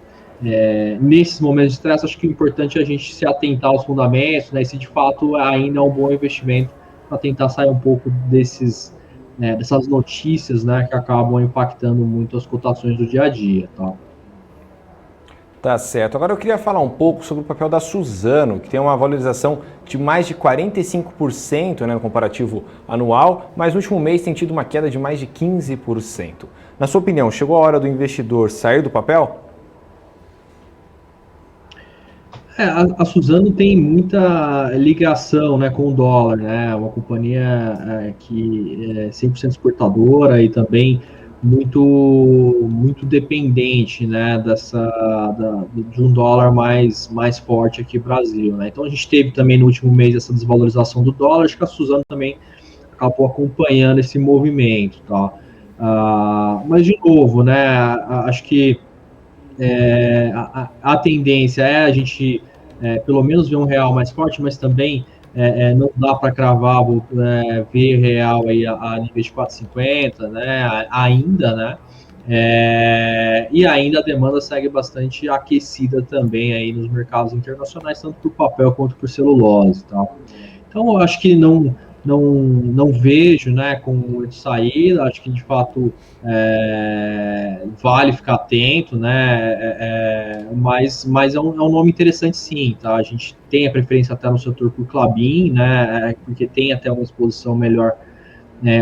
nesses momentos de estresse, acho que o importante é a gente se atentar aos fundamentos, né, e se de fato ainda é um bom investimento para tentar sair um pouco dessas notícias, né, que acabam impactando muito as cotações do dia a dia, tá?
Tá certo. Agora eu queria falar um pouco sobre o papel da Suzano, que tem uma valorização de mais de 45%, né, no comparativo anual, mas no último mês tem tido uma queda de mais de 15%. Na sua opinião, chegou a hora do investidor sair do papel?
A Suzano tem muita ligação, né, com o dólar, né, uma companhia que é 100% exportadora e também muito dependente, né, de um dólar mais forte aqui no Brasil, né. Então a gente teve também no último mês essa desvalorização do dólar, acho que a Suzano também acabou acompanhando esse movimento, tá. Mas de novo, né, acho que a tendência é a gente pelo menos ver um real mais forte, mas também não dá para cravar ver real aí a nível de 4,50, né, ainda, né, e ainda a demanda segue bastante aquecida também aí nos mercados internacionais, tanto por papel quanto por celulose, tá? Então eu acho que não vejo, né, como de saída, acho que de fato vale ficar atento, né, mas é um nome interessante sim, tá? A gente tem a preferência até no setor por Klabin, né, porque tem até uma exposição melhor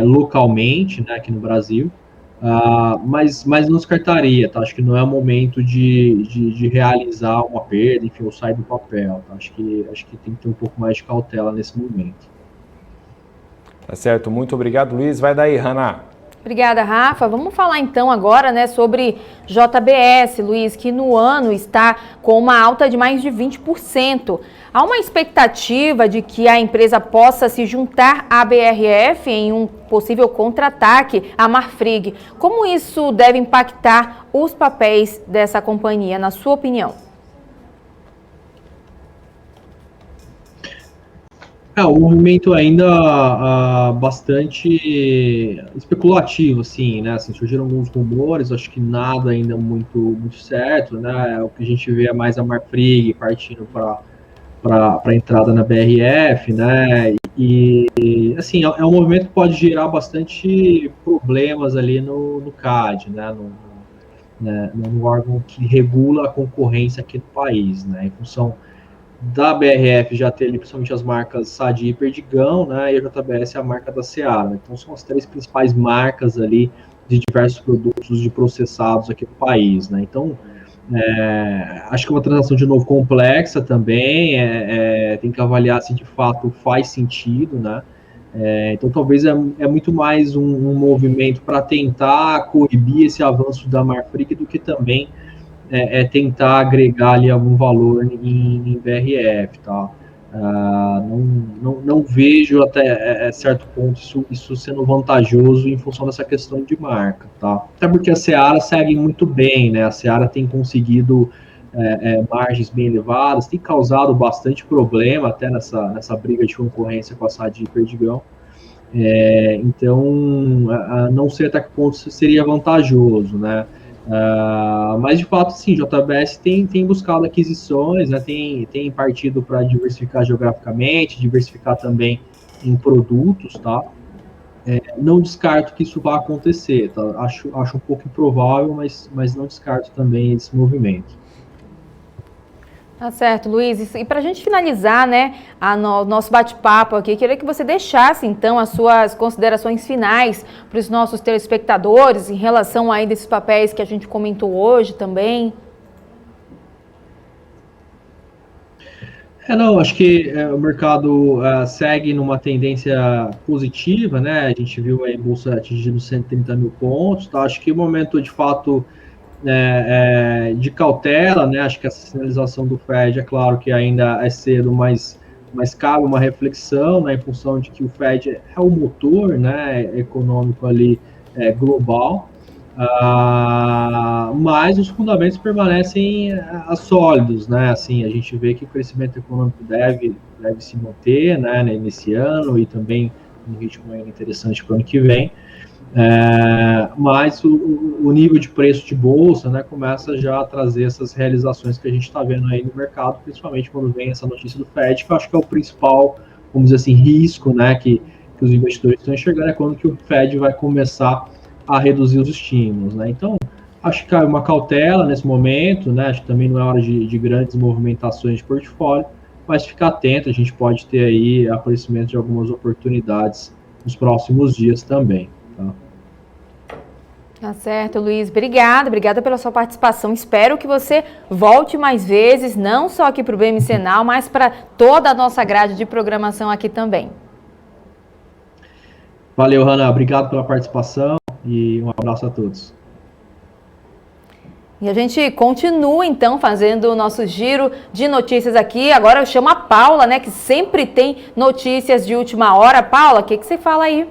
localmente, né, aqui no Brasil, mas não descartaria, tá? Acho que não é o momento de realizar uma perda, enfim, ou sair do papel, tá? Acho que tem que ter um pouco mais de cautela nesse momento.
Tá certo, muito obrigado, Luiz. Vai daí, Hanna.
Obrigada, Rafa. Vamos falar então agora, né, sobre JBS, Luiz, que no ano está com uma alta de mais de 20%. Há uma expectativa de que a empresa possa se juntar à BRF em um possível contra-ataque à Marfrig. Como isso deve impactar os papéis dessa companhia, na sua opinião?
O movimento ainda bastante especulativo, assim, né? Assim, surgiram alguns rumores, acho que nada ainda muito certo, né? O que a gente vê é mais a Marfrig partindo para a entrada na BRF, né? E assim, é um movimento que pode gerar bastante problemas ali no CAD, né? No órgão que regula a concorrência aqui no país, né? Em função da BRF já ter ali, principalmente as marcas Sadia e Perdigão, né, e a JBS é a marca da Seara. Então são as três principais marcas ali de diversos produtos de processados aqui no país, né. Então acho que é uma transação de novo complexa também, tem que avaliar se de fato faz sentido, né. Então talvez é muito mais um movimento para tentar coibir esse avanço da Marfrig do que também tentar agregar ali algum valor em BRF, tá? Não vejo até certo ponto isso sendo vantajoso em função dessa questão de marca, tá? Até porque a Seara segue muito bem, né? A Seara tem conseguido margens bem elevadas, tem causado bastante problema até nessa briga de concorrência com a Sadia e Perdigão. Então, não sei até que ponto isso seria vantajoso, né? Mas, de fato, sim, JBS tem buscado aquisições, né, tem partido para diversificar geograficamente, diversificar também em produtos, tá? Não descarto que isso vá acontecer, tá? Acho um pouco improvável, mas não descarto também esse movimento.
Tá certo, Luiz. E para a gente finalizar, né, nosso bate-papo aqui, queria que você deixasse, então, as suas considerações finais para os nossos telespectadores em relação a esses papéis que a gente comentou hoje também.
Não, acho que o mercado segue numa tendência positiva, né? A gente viu a Bolsa atingindo 130 mil pontos, tá? Acho que o momento, de fato, de cautela, né? Acho que essa sinalização do Fed, é claro que ainda é cedo, mas cabe uma reflexão, né? Em função de que o Fed é o motor, né, econômico ali global. Mas os fundamentos permanecem sólidos, né? Assim, a gente vê que o crescimento econômico deve se manter, né, nesse ano e também um ritmo ainda interessante para o ano que vem. Mas o nível de preço de bolsa, né, começa já a trazer essas realizações que a gente está vendo aí no mercado, principalmente quando vem essa notícia do Fed, que eu acho que é o principal, vamos dizer assim, risco, né, que os investidores estão enxergando, é quando que o Fed vai começar a reduzir os estímulos, né? Então, acho que cabe uma cautela nesse momento, né? Acho que também não é hora de grandes movimentações de portfólio, mas ficar atento, a gente pode ter aí aparecimento de algumas oportunidades nos próximos dias também, tá?
Tá certo, Luiz. Obrigada pela sua participação. Espero que você volte mais vezes, não só aqui para o BMC Now, mas para toda a nossa grade de programação aqui também.
Valeu, Hanna. Obrigado pela participação e um abraço a todos.
E a gente continua, então, fazendo o nosso giro de notícias aqui. Agora eu chamo a Paula, né, que sempre tem notícias de última hora. Paula, o que você fala aí?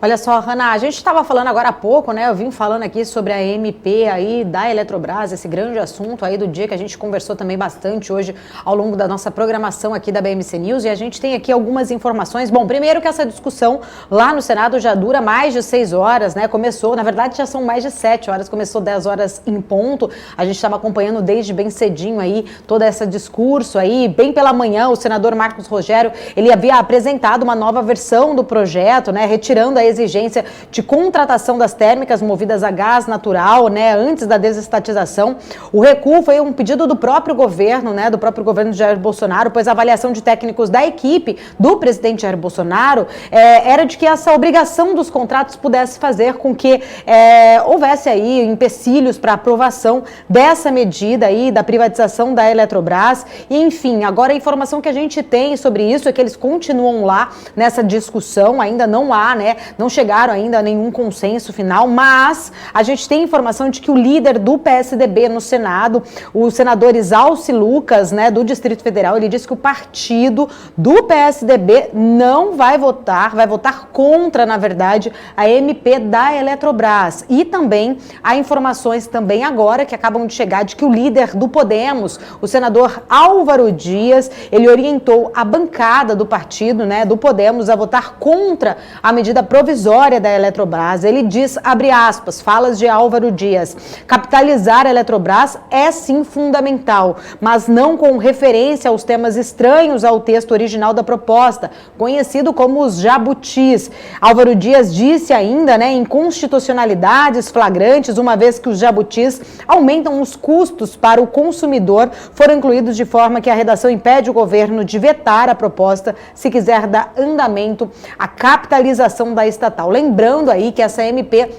Olha só, Hanna, a gente estava falando agora há pouco, né? Eu vim falando aqui sobre a MP aí da Eletrobras, esse grande assunto aí do dia que a gente conversou também bastante hoje ao longo da nossa programação aqui da BMC News, e a gente tem aqui algumas informações. Bom, primeiro que essa discussão lá no Senado já dura mais de 6 horas, né? Começou, na verdade já são mais de 7 horas, começou 10 horas em ponto. A gente estava acompanhando desde bem cedinho aí todo esse discurso aí, bem pela manhã, o senador Marcos Rogério, ele havia apresentado uma nova versão do projeto, né? Retirando a exigência de contratação das térmicas movidas a gás natural, né, antes da desestatização. O recuo foi um pedido do próprio governo, né, do próprio governo de Jair Bolsonaro, pois a avaliação de técnicos da equipe do presidente Jair Bolsonaro era de que essa obrigação dos contratos pudesse fazer com que houvesse aí empecilhos para aprovação dessa medida aí da privatização da Eletrobras. E, enfim, agora a informação que a gente tem sobre isso é que eles continuam lá nessa discussão, ainda não há, né, não chegaram ainda a nenhum consenso final, mas a gente tem informação de que o líder do PSDB no Senado, o senador Isalci Lucas, né, do Distrito Federal, ele disse que o partido do PSDB não vai votar contra, na verdade, a MP da Eletrobras. E também há informações também agora que acabam de chegar de que o líder do Podemos, o senador Álvaro Dias, ele orientou a bancada do partido, né, do Podemos, a votar contra a medida provisória da Eletrobras. Ele diz, abre aspas, falas de Álvaro Dias, capitalizar a Eletrobras é sim fundamental, mas não com referência aos temas estranhos ao texto original da proposta, conhecido como os jabutis. Álvaro Dias disse ainda, né, inconstitucionalidades flagrantes, uma vez que os jabutis aumentam os custos para o consumidor, foram incluídos de forma que a redação impede o governo de vetar a proposta se quiser dar andamento à capitalização da estatal. Lembrando aí que essa MP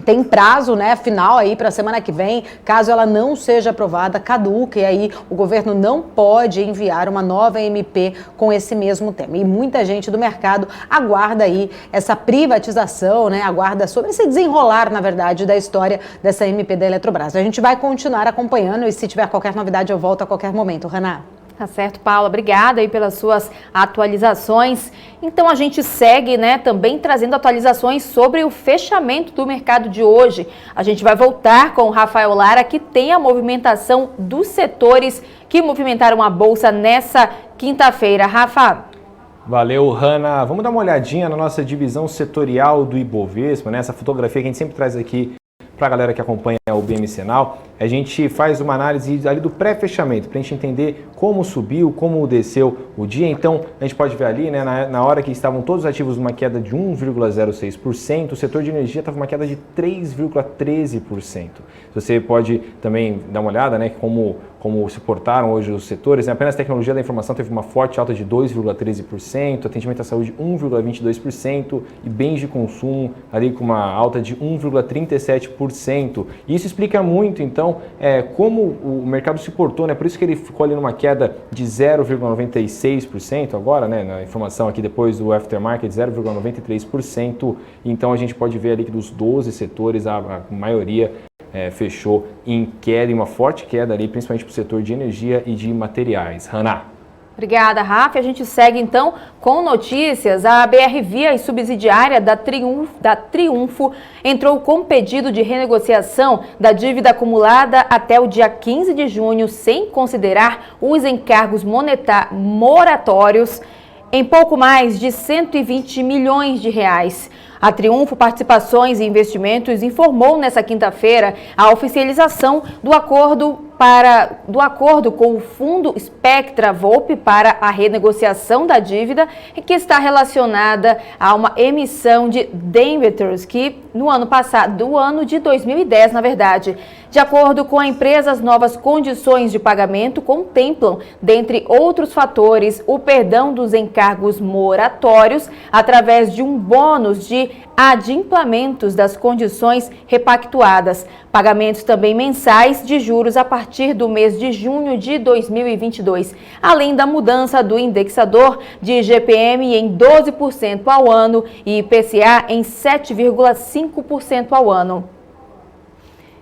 tem prazo, né, final aí para a semana que vem, caso ela não seja aprovada, caduca, e aí o governo não pode enviar uma nova MP com esse mesmo tema. E muita gente do mercado aguarda aí essa privatização, né, aguarda sobre esse desenrolar, na verdade, da história dessa MP da Eletrobras. A gente vai continuar acompanhando e se tiver qualquer novidade eu volto a qualquer momento. Hanna.
Tá certo, Paula. Obrigada aí pelas suas atualizações. Então a gente segue, né, também trazendo atualizações sobre o fechamento do mercado de hoje. A gente vai voltar com o Rafael Lara, que tem a movimentação dos setores que movimentaram a Bolsa nessa quinta-feira. Rafa.
Valeu, Hanna. Vamos dar uma olhadinha na nossa divisão setorial do Ibovespa, né? Essa fotografia que a gente sempre traz aqui para a galera que acompanha o BM Senal, a gente faz uma análise ali do pré-fechamento, para a gente entender como subiu, como desceu o dia. Então, a gente pode ver ali, né, na hora que estavam todos os ativos numa queda de 1,06%, o setor de energia estava uma queda de 3,13%. Você pode também dar uma olhada, né, como se portaram hoje os setores. Apenas a tecnologia da informação teve uma forte alta de 2,13%, atendimento à saúde 1,22% e bens de consumo ali com uma alta de 1,37%. Isso explica muito, então, como o mercado se portou, né? Por isso que ele ficou ali numa queda de 0,96% agora, né? Na informação aqui depois do aftermarket, 0,93%. Então a gente pode ver ali que dos 12 setores, a maioria fechou em queda, em uma forte queda ali, principalmente para o setor de energia e de materiais. Hanna.
Obrigada, Rafa. A gente segue então com notícias. A BR Via e subsidiária da Triunfo entrou com pedido de renegociação da dívida acumulada até o dia 15 de junho, sem considerar os encargos moratórios, em pouco mais de 120 milhões de reais. A Triunfo Participações e Investimentos informou nesta quinta-feira a oficialização do acordo com o fundo Spectra Volpe para a renegociação da dívida, que está relacionada a uma emissão de debentures que no ano passado, do ano de 2010, na verdade. De acordo com a empresa, as novas condições de pagamento contemplam, dentre outros fatores, o perdão dos encargos moratórios através de um bônus de adimplementos das condições repactuadas, pagamentos também mensais de juros a partir do mês de junho de 2022, além da mudança do indexador de IGPM em 12% ao ano e IPCA em 7,5% ao ano.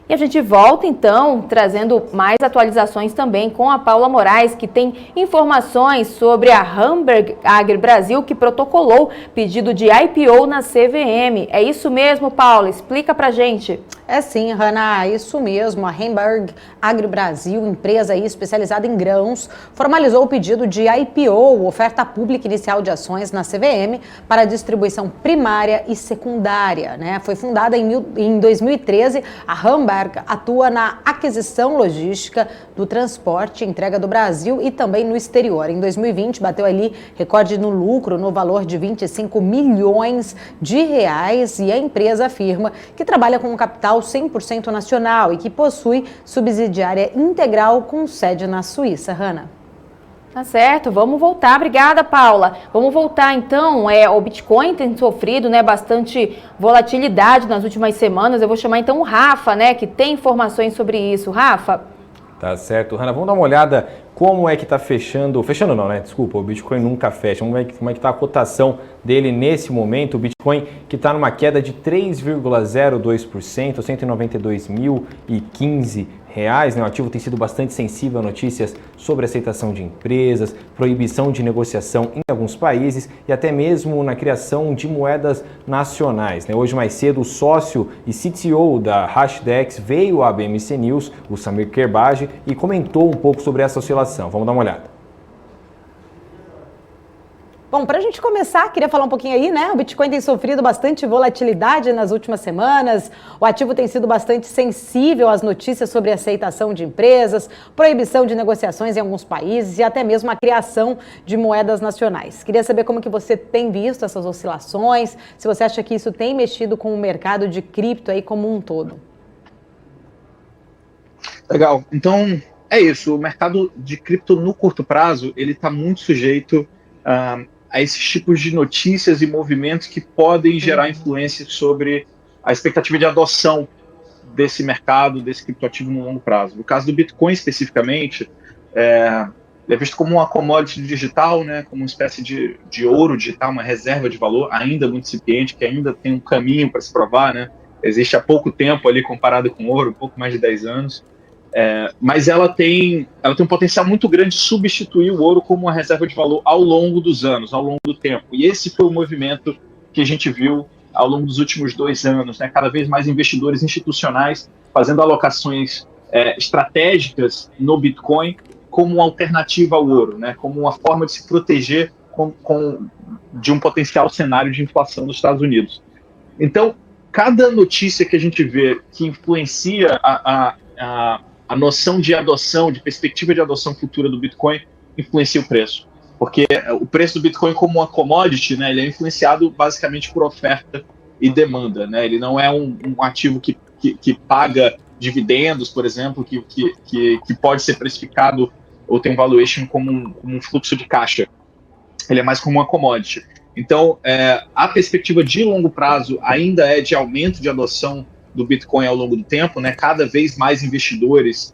E a gente volta, então, trazendo mais atualizações também com a Paula Moraes, que tem informações sobre a Hamburg Agri Brasil, que protocolou pedido de IPO na CVM. É isso mesmo, Paula? Explica pra gente.
É sim, Hanna, isso mesmo. A Hamburg Agri Brasil, empresa aí especializada em grãos, formalizou o pedido de IPO, oferta pública inicial de ações na CVM, para distribuição primária e secundária, né? Foi fundada em 2013, a Hamburg atua na aquisição logística do transporte e entrega do Brasil e também no exterior. Em 2020, bateu ali recorde no lucro no valor de 25 milhões de reais e a empresa afirma que trabalha com um capital 100% nacional e que possui subsidiária integral com sede na Suíça. Hanna.
Tá certo, vamos voltar. Obrigada, Paula. Vamos voltar então. O Bitcoin tem sofrido, né, bastante volatilidade nas últimas semanas. Eu vou chamar então o Rafa, né, que tem informações sobre isso. Rafa.
Tá certo, Hanna. Vamos dar uma olhada como é que está fechando. Fechando não, né? Desculpa, o Bitcoin nunca fecha. Como é que está a cotação dele nesse momento? O Bitcoin que está numa queda de 3,02%, 192.015 reais, né? O ativo tem sido bastante sensível a notícias sobre aceitação de empresas, proibição de negociação em alguns países e até mesmo na criação de moedas nacionais, né? Hoje mais cedo o sócio e CTO da Hashdex veio à BMC News, o Samir Kerbaj, e comentou um pouco sobre essa oscilação. Vamos dar uma olhada.
Bom, para a gente começar, queria falar um pouquinho aí, né? O Bitcoin tem sofrido bastante volatilidade nas últimas semanas, o ativo tem sido bastante sensível às notícias sobre aceitação de empresas, proibição de negociações em alguns países e até mesmo a criação de moedas nacionais. Queria saber como que você tem visto essas oscilações, se você acha que isso tem mexido com o mercado de cripto aí como um todo.
Legal, então é isso, o mercado de cripto no curto prazo, ele está muito sujeito a esses tipos de notícias e movimentos que podem gerar influência sobre a expectativa de adoção desse mercado, desse criptoativo no longo prazo. No caso do Bitcoin especificamente, é visto como uma commodity digital, né, como uma espécie de ouro digital, uma reserva de valor ainda muito incipiente, que ainda tem um caminho para se provar, né? Existe há pouco tempo ali comparado com ouro, um pouco mais de 10 anos. Mas ela tem um potencial muito grande de substituir o ouro como uma reserva de valor ao longo dos anos, ao longo do tempo. E esse foi o movimento que a gente viu ao longo dos últimos 2 anos, né? Cada vez mais investidores institucionais fazendo alocações estratégicas no Bitcoin como uma alternativa ao ouro, né? Como uma forma de se proteger de um potencial cenário de inflação dos Estados Unidos. Então, cada notícia que a gente vê que influencia a noção de adoção, de perspectiva de adoção futura do Bitcoin, influencia o preço. Porque o preço do Bitcoin como uma commodity, né, ele é influenciado basicamente por oferta e demanda, né? Ele não é um ativo que paga dividendos, por exemplo, que pode ser precificado ou tem um valuation como um fluxo de caixa. Ele é mais como uma commodity. Então, a perspectiva de longo prazo ainda é de aumento de adoção do Bitcoin ao longo do tempo, né? Cada vez mais investidores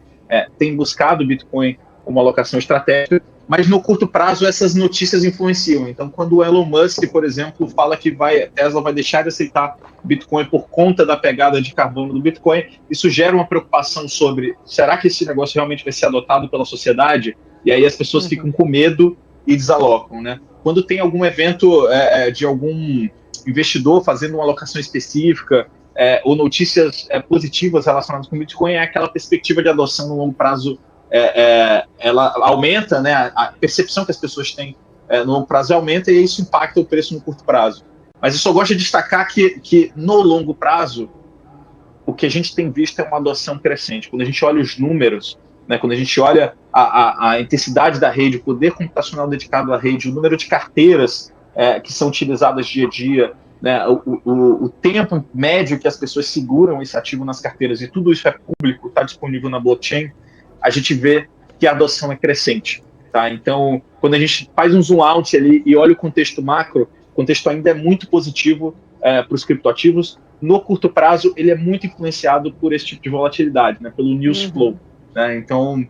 têm buscado o Bitcoin como alocação estratégica, mas no curto prazo essas notícias influenciam. Então, quando o Elon Musk, por exemplo, fala que Tesla vai deixar de aceitar Bitcoin por conta da pegada de carbono do Bitcoin, isso gera uma preocupação sobre, será que esse negócio realmente vai ser adotado pela sociedade? E aí as pessoas ficam com medo e desalocam, né? Quando tem algum evento de algum investidor fazendo uma alocação específica, ou notícias positivas relacionadas com o Bitcoin, é aquela perspectiva de adoção no longo prazo, ela aumenta, né? A percepção que as pessoas têm no longo prazo aumenta e isso impacta o preço no curto prazo. Mas eu só gosto de destacar que no longo prazo, o que a gente tem visto é uma adoção crescente. Quando a gente olha os números, né, quando a gente olha a intensidade da rede, o poder computacional dedicado à rede, o número de carteiras que são utilizadas dia a dia, né, o tempo médio que as pessoas seguram esse ativo nas carteiras, e tudo isso é público, está disponível na blockchain, a gente vê que a adoção é crescente. Tá? Então, quando a gente faz um zoom out ali e olha o contexto macro, o contexto ainda é muito positivo para os criptoativos. No curto prazo, ele é muito influenciado por esse tipo de volatilidade, né, pelo news flow. Né? Então,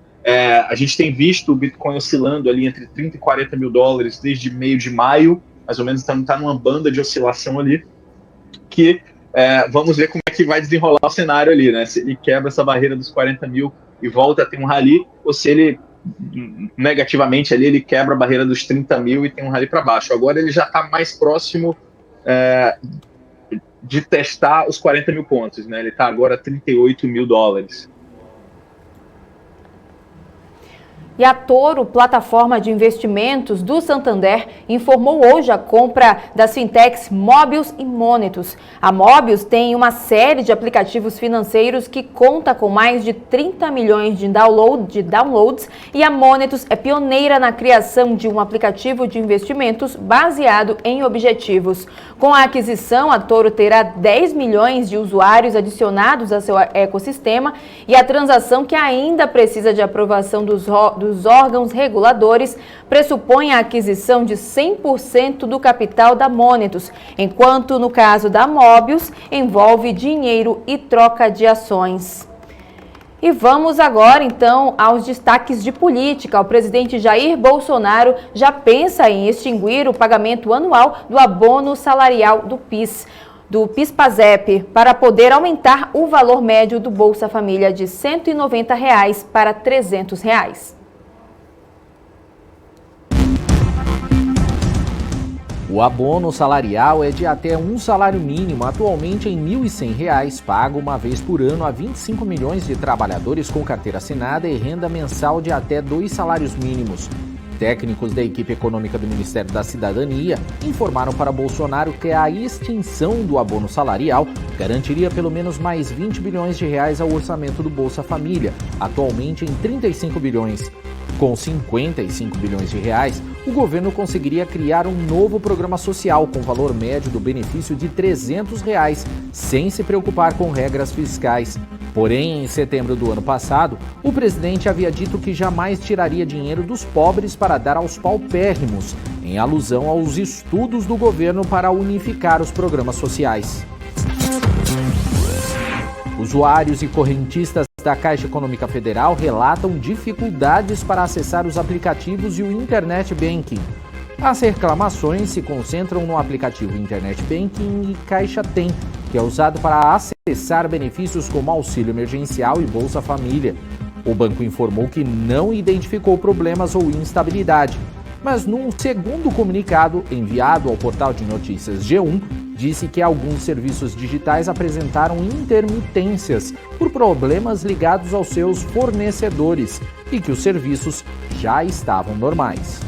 a gente tem visto o Bitcoin oscilando ali entre 30 e 40 mil dólares desde meio de maio, mais ou menos, está numa banda de oscilação ali, que vamos ver como é que vai desenrolar o cenário ali, né? Se ele quebra essa barreira dos 40 mil e volta a ter um rally, ou se ele, negativamente ali, ele quebra a barreira dos 30 mil e tem um rally para baixo. Agora ele já está mais próximo de testar os 40 mil pontos, né? Ele está agora a 38 mil dólares.
E a Toro, plataforma de investimentos do Santander, informou hoje a compra das fintechs Mobius e Monetus. A Mobius tem uma série de aplicativos financeiros que conta com mais de 30 milhões de downloads e a Monetus é pioneira na criação de um aplicativo de investimentos baseado em objetivos. Com a aquisição, a Toro terá 10 milhões de usuários adicionados a seu ecossistema e a transação, que ainda precisa de aprovação dos órgãos reguladores, pressupõe a aquisição de 100% do capital da Monetus, enquanto no caso da Mobius envolve dinheiro e troca de ações. E vamos agora, então, aos destaques de política. O presidente Jair Bolsonaro já pensa em extinguir o pagamento anual do abono salarial do PIS-PASEP, para poder aumentar o valor médio do Bolsa Família de R$ 190 para R$ 300.
O abono salarial é de até um salário mínimo, atualmente em R$ 1.100, pago uma vez por ano a 25 milhões de trabalhadores com carteira assinada e renda mensal de até 2 salários mínimos. Técnicos da equipe econômica do Ministério da Cidadania informaram para Bolsonaro que a extinção do abono salarial garantiria pelo menos mais 20 bilhões de reais ao orçamento do Bolsa Família, atualmente em 35 bilhões. Com 55 bilhões de reais, o governo conseguiria criar um novo programa social com valor médio do benefício de R$ 300, sem se preocupar com regras fiscais. Porém, em setembro do ano passado, o presidente havia dito que jamais tiraria dinheiro dos pobres para dar aos paupérrimos, em alusão aos estudos do governo para unificar os programas sociais. Usuários e correntistas da Caixa Econômica Federal relatam dificuldades para acessar os aplicativos e o Internet Banking. As reclamações se concentram no aplicativo Internet Banking e Caixa Tem, que é usado para acessar benefícios como auxílio emergencial e Bolsa Família. O banco informou que não identificou problemas ou instabilidade, mas num segundo comunicado enviado ao portal de notícias G1, disse que alguns serviços digitais apresentaram intermitências por problemas ligados aos seus fornecedores e que os serviços já estavam normais.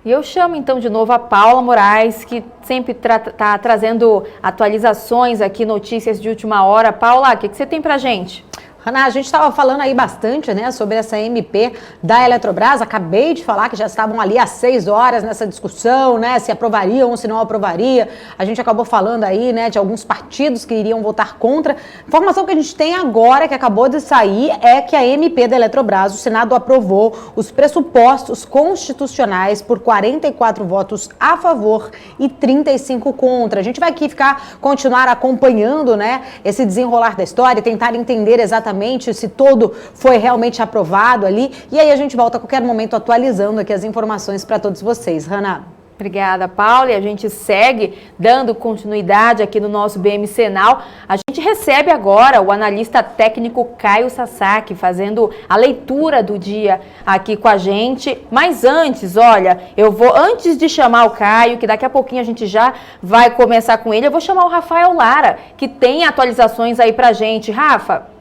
E eu chamo então de novo a Paula Moraes, que sempre está trazendo atualizações aqui, notícias de última hora. Paula, o que você tem pra gente?
Ana, a gente estava falando aí bastante, né, sobre essa MP da Eletrobras. Acabei de falar que já estavam ali às 6 horas nessa discussão, né, se aprovariam ou se não aprovaria. A gente acabou falando aí, né, de alguns partidos que iriam votar contra. Informação que a gente tem agora, que acabou de sair, é que a MP da Eletrobras, o Senado aprovou os pressupostos constitucionais por 44 votos a favor e 35 contra. A gente vai aqui continuar acompanhando, né, esse desenrolar da história, tentar entender exatamente se todo foi realmente aprovado ali. E aí a gente volta a qualquer momento atualizando aqui as informações para todos vocês. Hannah.
Obrigada, Paula. E a gente segue dando continuidade aqui no nosso BMC Now. A gente recebe agora o analista técnico Caio Sasaki, fazendo a leitura do dia aqui com a gente. Mas antes, olha, antes de chamar o Caio, que daqui a pouquinho a gente já vai começar com ele, eu vou chamar o Rafael Lara, que tem atualizações aí pra gente. Rafa?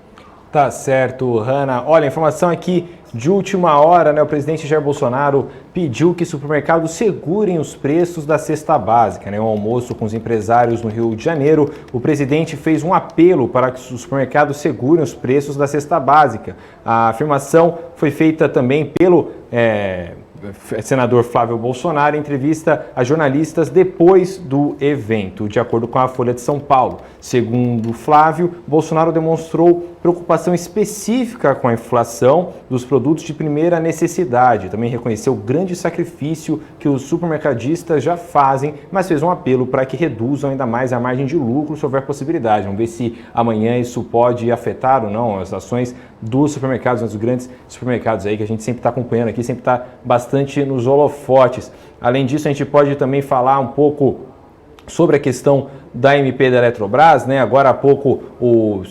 Tá certo, Hannah. Olha, a informação aqui de última hora, né? O presidente Jair Bolsonaro pediu que supermercados segurem os preços da cesta básica, né? Um almoço com os empresários no Rio de Janeiro, o presidente fez um apelo para que os supermercados segurem os preços da cesta básica. A afirmação foi feita também pelo senador Flávio Bolsonaro em entrevista a jornalistas depois do evento, de acordo com a Folha de São Paulo. Segundo Flávio, Bolsonaro demonstrou preocupação específica com a inflação dos produtos de primeira necessidade. Também reconheceu o grande sacrifício que os supermercadistas já fazem, mas fez um apelo para que reduzam ainda mais a margem de lucro se houver possibilidade. Vamos ver se amanhã isso pode afetar ou não as ações dos supermercados, dos grandes supermercados aí que a gente sempre está acompanhando aqui, sempre está bastante nos holofotes. Além disso, a gente pode também falar um pouco sobre a questão da MP da Eletrobras, né? Agora há pouco o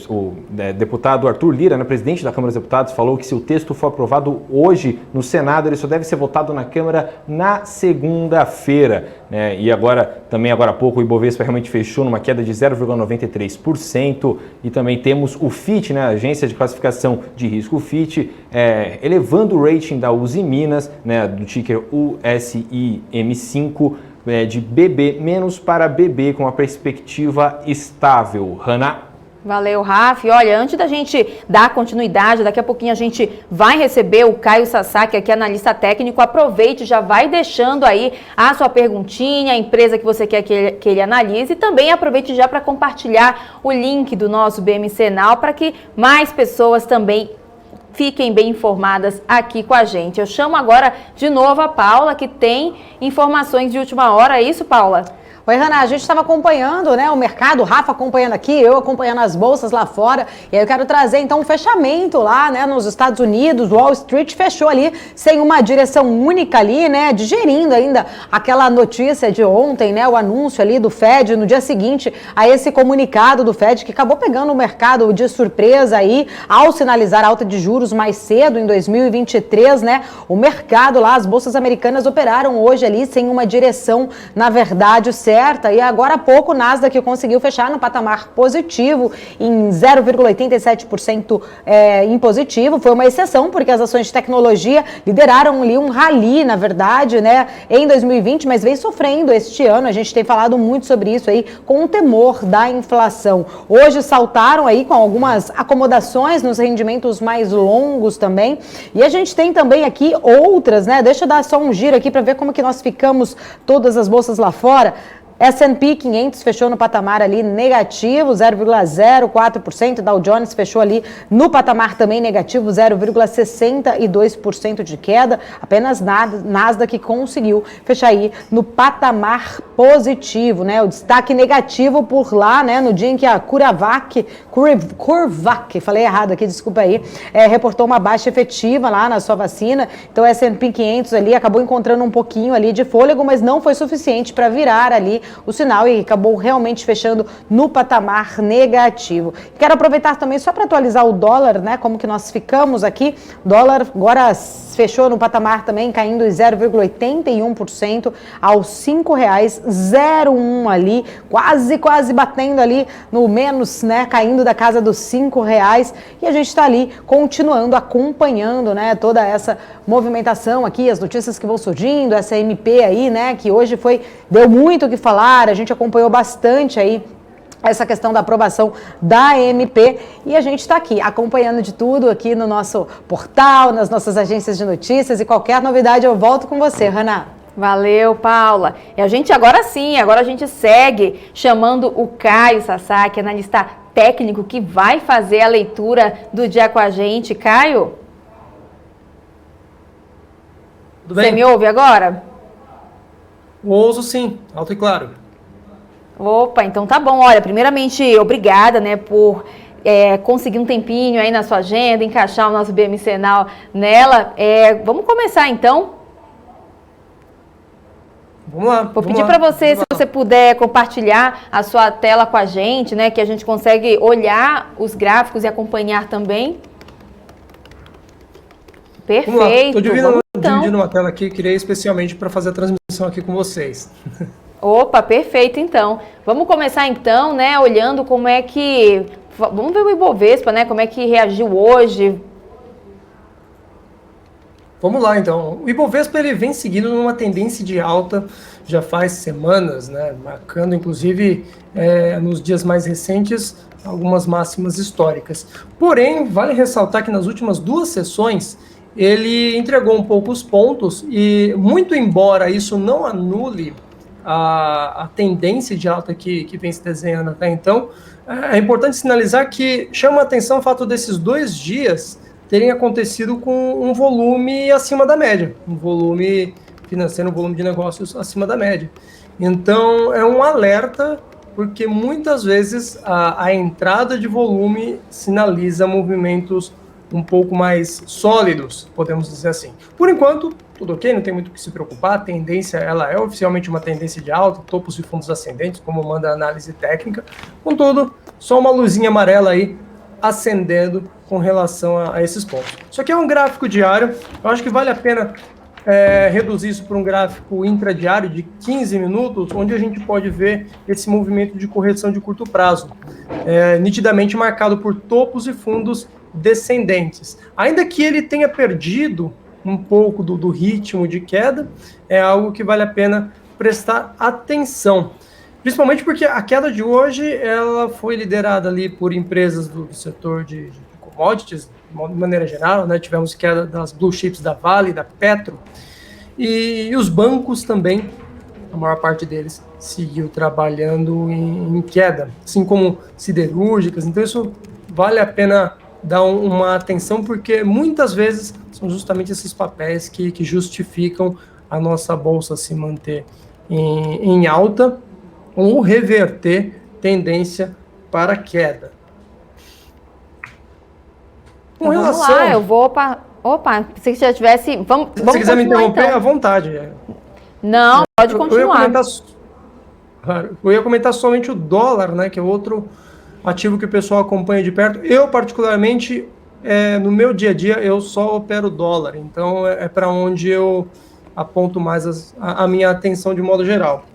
deputado Arthur Lira, né, presidente da Câmara dos Deputados, falou que se o texto for aprovado hoje no Senado, ele só deve ser votado na Câmara na segunda-feira, né? E agora há pouco, o Ibovespa realmente fechou numa queda de 0,93%, e também temos o Fitch, né, a agência de classificação de risco Fitch, elevando o rating da Uzi Minas, né, do ticker USIM5, de BB- para BB, com uma perspectiva estável. Hannah?
Valeu, Rafa. E olha, antes da gente dar continuidade, daqui a pouquinho a gente vai receber o Caio Sasaki, aqui analista técnico. Aproveite, já vai deixando aí a sua perguntinha, a empresa que você quer que ele analise, e também aproveite já para compartilhar o link do nosso BMC Now para que mais pessoas também fiquem bem informadas aqui com a gente. Eu chamo agora de novo a Paula, que tem informações de última hora. É isso, Paula?
Oi, Hannah, a gente estava acompanhando, né, o mercado, o Rafa acompanhando aqui, eu acompanhando as bolsas lá fora, e aí eu quero trazer então um fechamento lá, né, nos Estados Unidos. Wall Street fechou ali sem uma direção única ali, né, digerindo ainda aquela notícia de ontem, né, o anúncio ali do Fed no dia seguinte a esse comunicado do Fed, que acabou pegando o mercado de surpresa aí ao sinalizar alta de juros mais cedo em 2023, né, o mercado lá, as bolsas americanas operaram hoje ali sem uma direção, na verdade, certa, e agora há pouco o Nasdaq conseguiu fechar no patamar positivo em 0,87% em positivo. Foi uma exceção, porque as ações de tecnologia lideraram ali um rally, na verdade, né, em 2020, mas vem sofrendo este ano. A gente tem falado muito sobre isso aí, com o temor da inflação. Hoje saltaram aí com algumas acomodações nos rendimentos mais longos também, e a gente tem também aqui outras, né? Deixa eu dar só um giro aqui para ver como que nós ficamos, todas as bolsas lá fora. S&P 500 fechou no patamar ali negativo, 0,04%. Dow Jones fechou ali no patamar também negativo, 0,62% de queda. Apenas Nasdaq conseguiu fechar aí no patamar positivo, né? O destaque negativo por lá, né? No dia em que a CureVac, falei errado aqui, desculpa aí, reportou uma baixa efetiva lá na sua vacina. Então, o S&P 500 ali acabou encontrando um pouquinho ali de fôlego, mas não foi suficiente para virar ali o sinal e acabou realmente fechando no patamar negativo. Quero aproveitar também só para atualizar o dólar, né? Como que nós ficamos aqui. O dólar agora fechou no patamar também, caindo em 0,81% aos R$ 5,01 ali, quase batendo ali no menos, né? Caindo da casa dos R$ 5,00. E a gente está ali continuando acompanhando, né? Toda essa movimentação aqui, as notícias que vão surgindo, essa MP aí, né? Que hoje deu muito o que falar, a gente acompanhou bastante aí essa questão da aprovação da MP e a gente está aqui acompanhando de tudo aqui no nosso portal, nas nossas agências de notícias e qualquer novidade eu volto com você, Hannah.
Valeu, Paula. E a gente agora a gente segue chamando o Caio Sasaki, analista técnico, que vai fazer a leitura do dia com a gente. Caio?
Tudo bem?
Você me ouve agora?
Ouço sim, alto e claro.
Opa, então tá bom. Olha, primeiramente, obrigada, né, por conseguir um tempinho aí na sua agenda, encaixar o nosso BMC Now nela. Vamos começar, então?
Vamos lá.
Vou pedir para você, se você puder compartilhar a sua tela com a gente, né, que a gente consegue olhar os gráficos e acompanhar também. Perfeito.
Estou dividindo uma tela aqui, criei especialmente para fazer a transmissão aqui com vocês.
Opa, perfeito, então. Vamos começar, então, né, olhando como é que... Vamos ver o Ibovespa, né, como é que reagiu hoje.
Vamos lá, então. O Ibovespa, ele vem seguindo numa tendência de alta já faz semanas, né, marcando, inclusive, nos dias mais recentes, algumas máximas históricas. Porém, vale ressaltar que nas últimas 2 sessões, ele entregou um pouco os pontos e, muito embora isso não anule a tendência de alta que vem se desenhando até então, é importante sinalizar que chama a atenção o fato desses 2 dias terem acontecido com um volume acima da média, um volume financeiro, um volume de negócios acima da média. Então, é um alerta, porque muitas vezes a entrada de volume sinaliza movimentos um pouco mais sólidos, podemos dizer assim. Por enquanto, tudo ok, não tem muito o que se preocupar, a tendência ela é oficialmente uma tendência de alta, topos de fundos ascendentes, como manda a análise técnica, contudo, só uma luzinha amarela aí acendendo com relação a esses pontos. Isso aqui é um gráfico diário, eu acho que vale a pena reduzir isso para um gráfico intradiário de 15 minutos, onde a gente pode ver esse movimento de correção de curto prazo, nitidamente marcado por topos e fundos descendentes. Ainda que ele tenha perdido um pouco do ritmo de queda, é algo que vale a pena prestar atenção. Principalmente porque a queda de hoje ela foi liderada ali por empresas do setor de commodities, de maneira geral, né? Tivemos queda das blue chips da Vale, da Petro, e os bancos também, a maior parte deles seguiu trabalhando em queda, assim como siderúrgicas. Então isso vale a pena dar uma atenção, porque muitas vezes são justamente esses papéis que justificam a nossa bolsa se manter em alta ou reverter tendência para queda.
Com relação... Vamos lá, eu vou... Opa, se já tivesse... Vamos
se quiser me interromper,
então.
À vontade.
Não, pode continuar.
Eu ia comentar somente o dólar, né, que é outro ativo que o pessoal acompanha de perto. Eu, particularmente, no meu dia a dia, eu só opero dólar. Então, é para onde eu aponto mais a minha atenção de modo geral.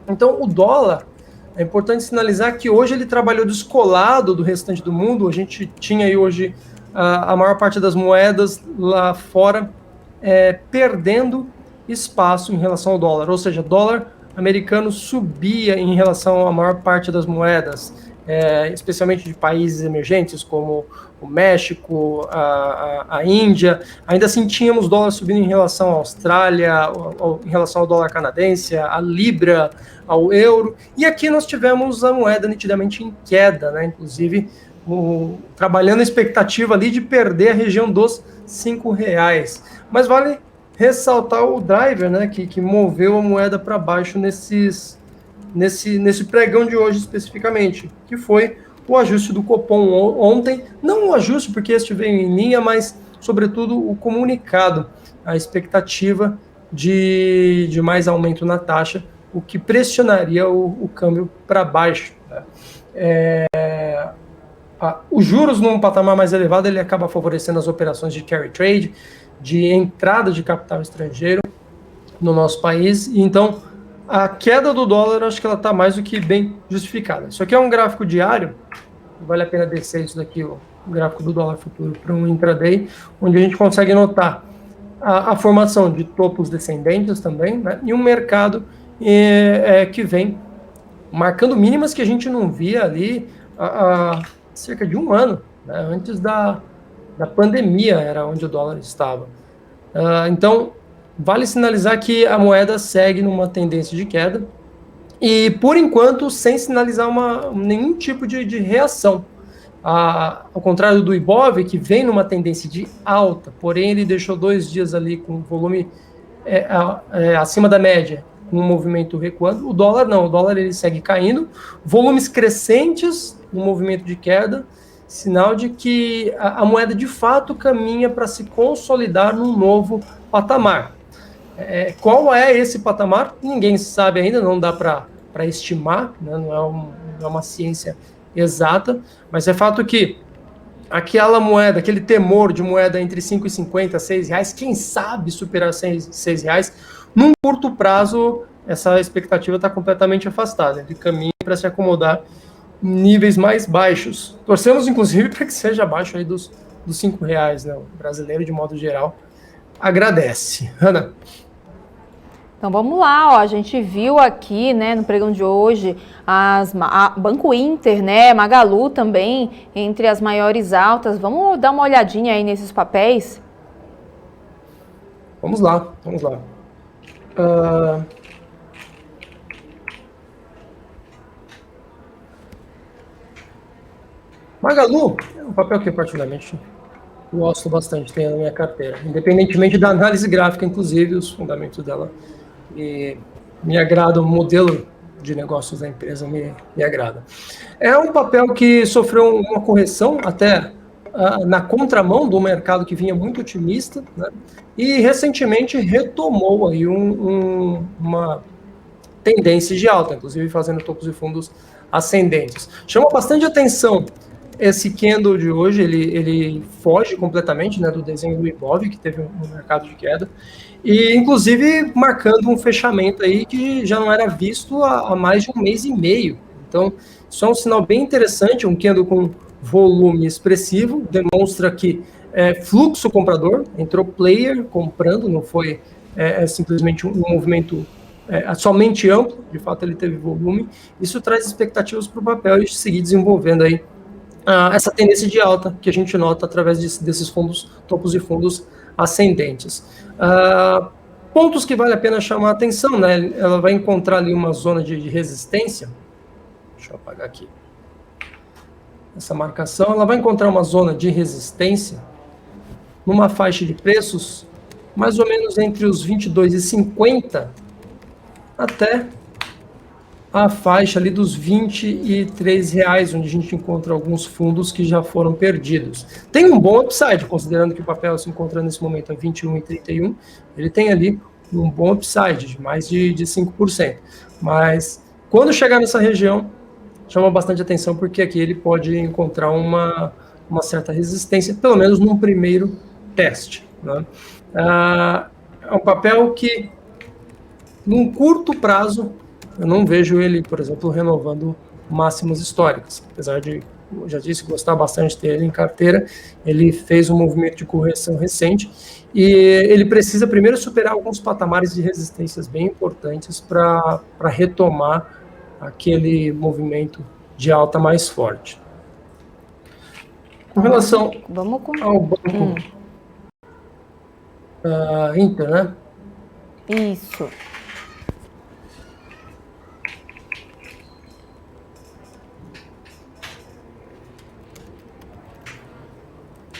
Então, o dólar, é importante sinalizar que hoje ele trabalhou descolado do restante do mundo. A gente tinha aí hoje a maior parte das moedas lá fora perdendo espaço em relação ao dólar. Ou seja, dólar americano subia em relação à maior parte das moedas, especialmente de países emergentes como o México, a Índia. Ainda assim tínhamos dólar subindo em relação à Austrália, em relação ao dólar canadense, à Libra, ao euro. E aqui nós tivemos a moeda nitidamente em queda, né? Inclusive trabalhando a expectativa ali de perder a região dos R$5. Mas vale ressaltar o driver, né, que moveu a moeda para baixo nesse pregão de hoje especificamente, que foi o ajuste do Copom ontem. Não o ajuste porque este veio em linha, mas sobretudo o comunicado, a expectativa de mais aumento na taxa o que pressionaria o câmbio para baixo, né? Os juros num patamar mais elevado, ele acaba favorecendo as operações de carry trade, de entrada de capital estrangeiro no nosso país. E então, a queda do dólar, acho que ela está mais do que bem justificada. Isso aqui é um gráfico diário, vale a pena descer isso daqui, o gráfico do dólar futuro para um intraday, onde a gente consegue notar a formação de topos descendentes também, né? E um mercado que vem marcando mínimas que a gente não via ali há cerca de um ano, né? Antes da pandemia era onde o dólar estava. Então, vale sinalizar que a moeda segue numa tendência de queda e, por enquanto, sem sinalizar nenhum tipo de reação. Ao contrário do Ibov, que vem numa tendência de alta, porém ele deixou 2 dias ali com volume acima da média, com um movimento recuando. O dólar não, o dólar ele segue caindo, volumes crescentes no movimento de queda, sinal de que a moeda de fato caminha para se consolidar num novo patamar. Qual é esse patamar? Ninguém sabe ainda, não dá para estimar, né? Não é uma ciência exata, mas é fato que aquela moeda, aquele temor de moeda entre 5,50 e 6 reais, quem sabe superar 6 reais, num curto prazo, essa expectativa está completamente afastada, ele caminha para se acomodar em níveis mais baixos. Torcemos, inclusive, para que seja abaixo aí dos 5 reais, né? O brasileiro, de modo geral, agradece. Ana?
Então vamos lá, ó, a gente viu aqui, né, no pregão de hoje, Banco Inter, né, Magalu também, entre as maiores altas. Vamos dar uma olhadinha aí nesses papéis?
Vamos lá. Magalu é um papel que eu particularmente gosto bastante, tenho na minha carteira, independentemente da análise gráfica, inclusive os fundamentos dela. E me agrada, o modelo de negócios da empresa me agrada. É um papel que sofreu uma correção até na contramão do mercado que vinha muito otimista, né? E recentemente retomou aí uma tendência de alta, inclusive fazendo topos e fundos ascendentes. Chama bastante atenção esse candle de hoje, ele foge completamente, né, do desenho do Ibov, que teve um mercado de queda, e inclusive marcando um fechamento aí que já não era visto há mais de 1 mês e meio. Então, isso é um sinal bem interessante, um candle com volume expressivo, demonstra que fluxo comprador, entrou player comprando, não foi simplesmente um movimento somente amplo, de fato ele teve volume. Isso traz expectativas para o papel e seguir desenvolvendo aí essa tendência de alta que a gente nota através desses fundos, topos e fundos ascendentes. Pontos que vale a pena chamar a atenção, né? Ela vai encontrar ali uma zona de resistência. Deixa eu apagar aqui essa marcação. Ela vai encontrar uma zona de resistência numa faixa de preços mais ou menos entre os 22,50 até a faixa ali dos 23 reais, onde a gente encontra alguns fundos que já foram perdidos. Tem um bom upside, considerando que o papel se encontra nesse momento a 21,31, ele tem ali um bom upside de mais de 5%. Mas quando chegar nessa região, chama bastante atenção, porque aqui ele pode encontrar uma certa resistência, pelo menos num primeiro teste, né? É um papel que, num curto prazo, eu não vejo ele, por exemplo, renovando máximas históricas. Apesar de, eu já disse, gostar bastante dele em carteira, ele fez um movimento de correção recente e ele precisa primeiro superar alguns patamares de resistências bem importantes para retomar aquele movimento de alta mais forte. Com relação ao Banco Inter, né?
Isso.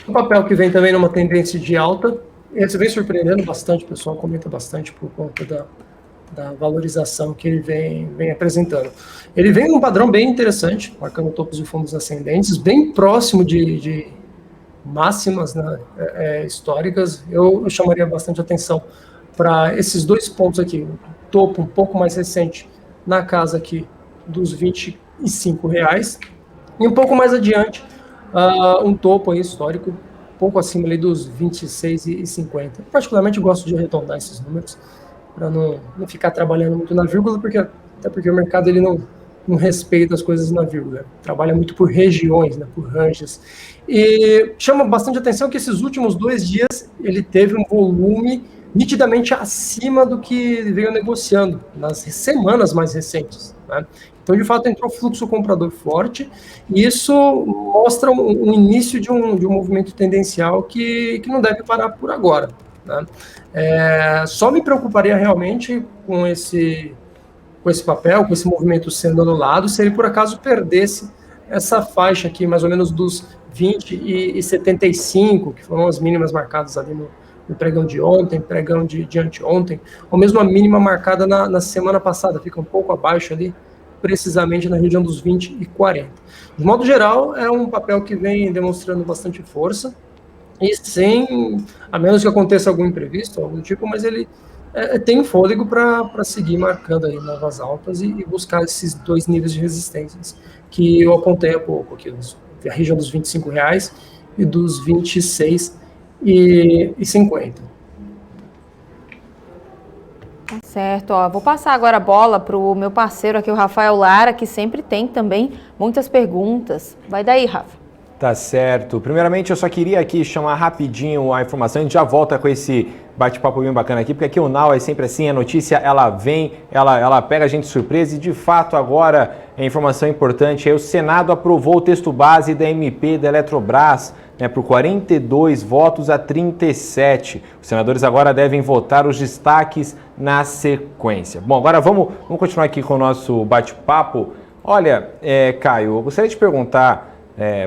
Um papel que vem também numa tendência de alta, esse vem surpreendendo bastante, o pessoal comenta bastante por conta da valorização que ele vem apresentando. Ele vem num padrão bem interessante, marcando topos e fundos ascendentes, bem próximo de máximas, né, históricas. Eu chamaria bastante atenção para esses dois pontos aqui, topo um pouco mais recente na casa aqui dos R$25, e um pouco mais adiante, um topo aí histórico, um pouco acima ali dos R$26,50. Particularmente gosto de arredondar esses números, para não ficar trabalhando muito na vírgula, até porque o mercado ele não respeita as coisas na vírgula, trabalha muito por regiões, né, por ranges. E chama bastante atenção que esses últimos 2 dias ele teve um volume nitidamente acima do que ele veio negociando nas semanas mais recentes, né? Então, de fato, entrou fluxo comprador forte, e isso mostra um início de um movimento tendencial que não deve parar por agora, né? Só me preocuparia realmente com esse papel, com esse movimento sendo anulado, se ele por acaso perdesse essa faixa aqui, mais ou menos dos 20 e 75, que foram as mínimas marcadas ali no pregão de ontem, pregão de anteontem, ou mesmo a mínima marcada na semana passada, fica um pouco abaixo ali, precisamente na região dos 20 e 40. De modo geral, é um papel que vem demonstrando bastante força, e a menos que aconteça algum imprevisto, algum tipo, mas ele tem fôlego para seguir marcando aí novas altas e buscar esses 2 níveis de resistências que eu apontei há pouco, aqui, a região dos R$25 e dos 26,50.
Tá certo, ó. Vou passar agora a bola para o meu parceiro aqui, o Rafael Lara, que sempre tem também muitas perguntas. Vai daí, Rafa.
Tá certo. Primeiramente, eu só queria aqui chamar rapidinho a informação, a gente já volta com esse bate-papo bem bacana aqui, porque aqui o Now é sempre assim, a notícia ela vem, ela pega a gente de surpresa, e de fato agora a informação importante é o Senado aprovou o texto base da MP da Eletrobras, né, por 42 votos a 37. Os senadores agora devem votar os destaques na sequência. Bom, agora vamos continuar aqui com o nosso bate-papo. Olha, Caio, eu gostaria de perguntar,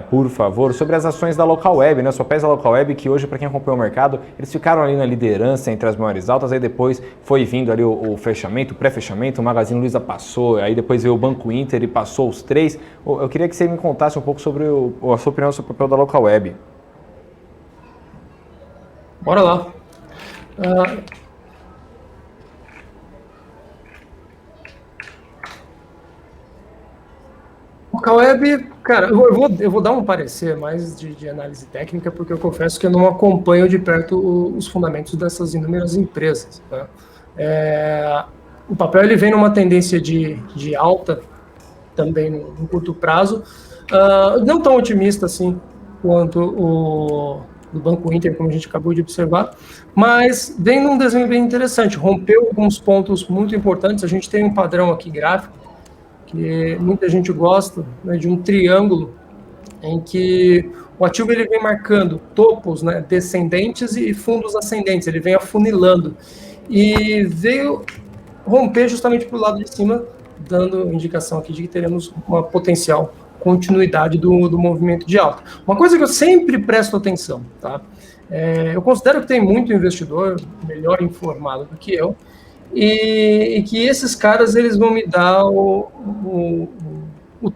por favor, sobre as ações da Local Web, né? Só pesa a Local Web, que hoje, para quem acompanhou o mercado, eles ficaram ali na liderança entre as maiores altas, aí depois foi vindo ali o fechamento, o pré-fechamento, o Magazine Luiza passou, aí depois veio o Banco Inter e passou os 3. Eu queria que você me contasse um pouco sobre a sua opinião sobre o papel da Local Web.
Bora lá. Local Web, cara, eu vou dar um parecer mais de análise técnica, porque eu confesso que eu não acompanho de perto os fundamentos dessas inúmeras empresas, né? O papel ele vem numa tendência de alta também no curto prazo, não tão otimista assim quanto o do Banco Inter, como a gente acabou de observar, mas vem num desenho bem interessante, rompeu alguns pontos muito importantes. A gente tem um padrão aqui gráfico, que muita gente gosta, né, de um triângulo em que o ativo ele vem marcando topos, né, descendentes e fundos ascendentes, ele vem afunilando, e veio romper justamente para o lado de cima, dando indicação aqui de que teremos uma potencial continuidade do movimento de alta. Uma coisa que eu sempre presto atenção, tá? Eu considero que tem muito investidor melhor informado do que eu, e que esses caras eles vão me dar o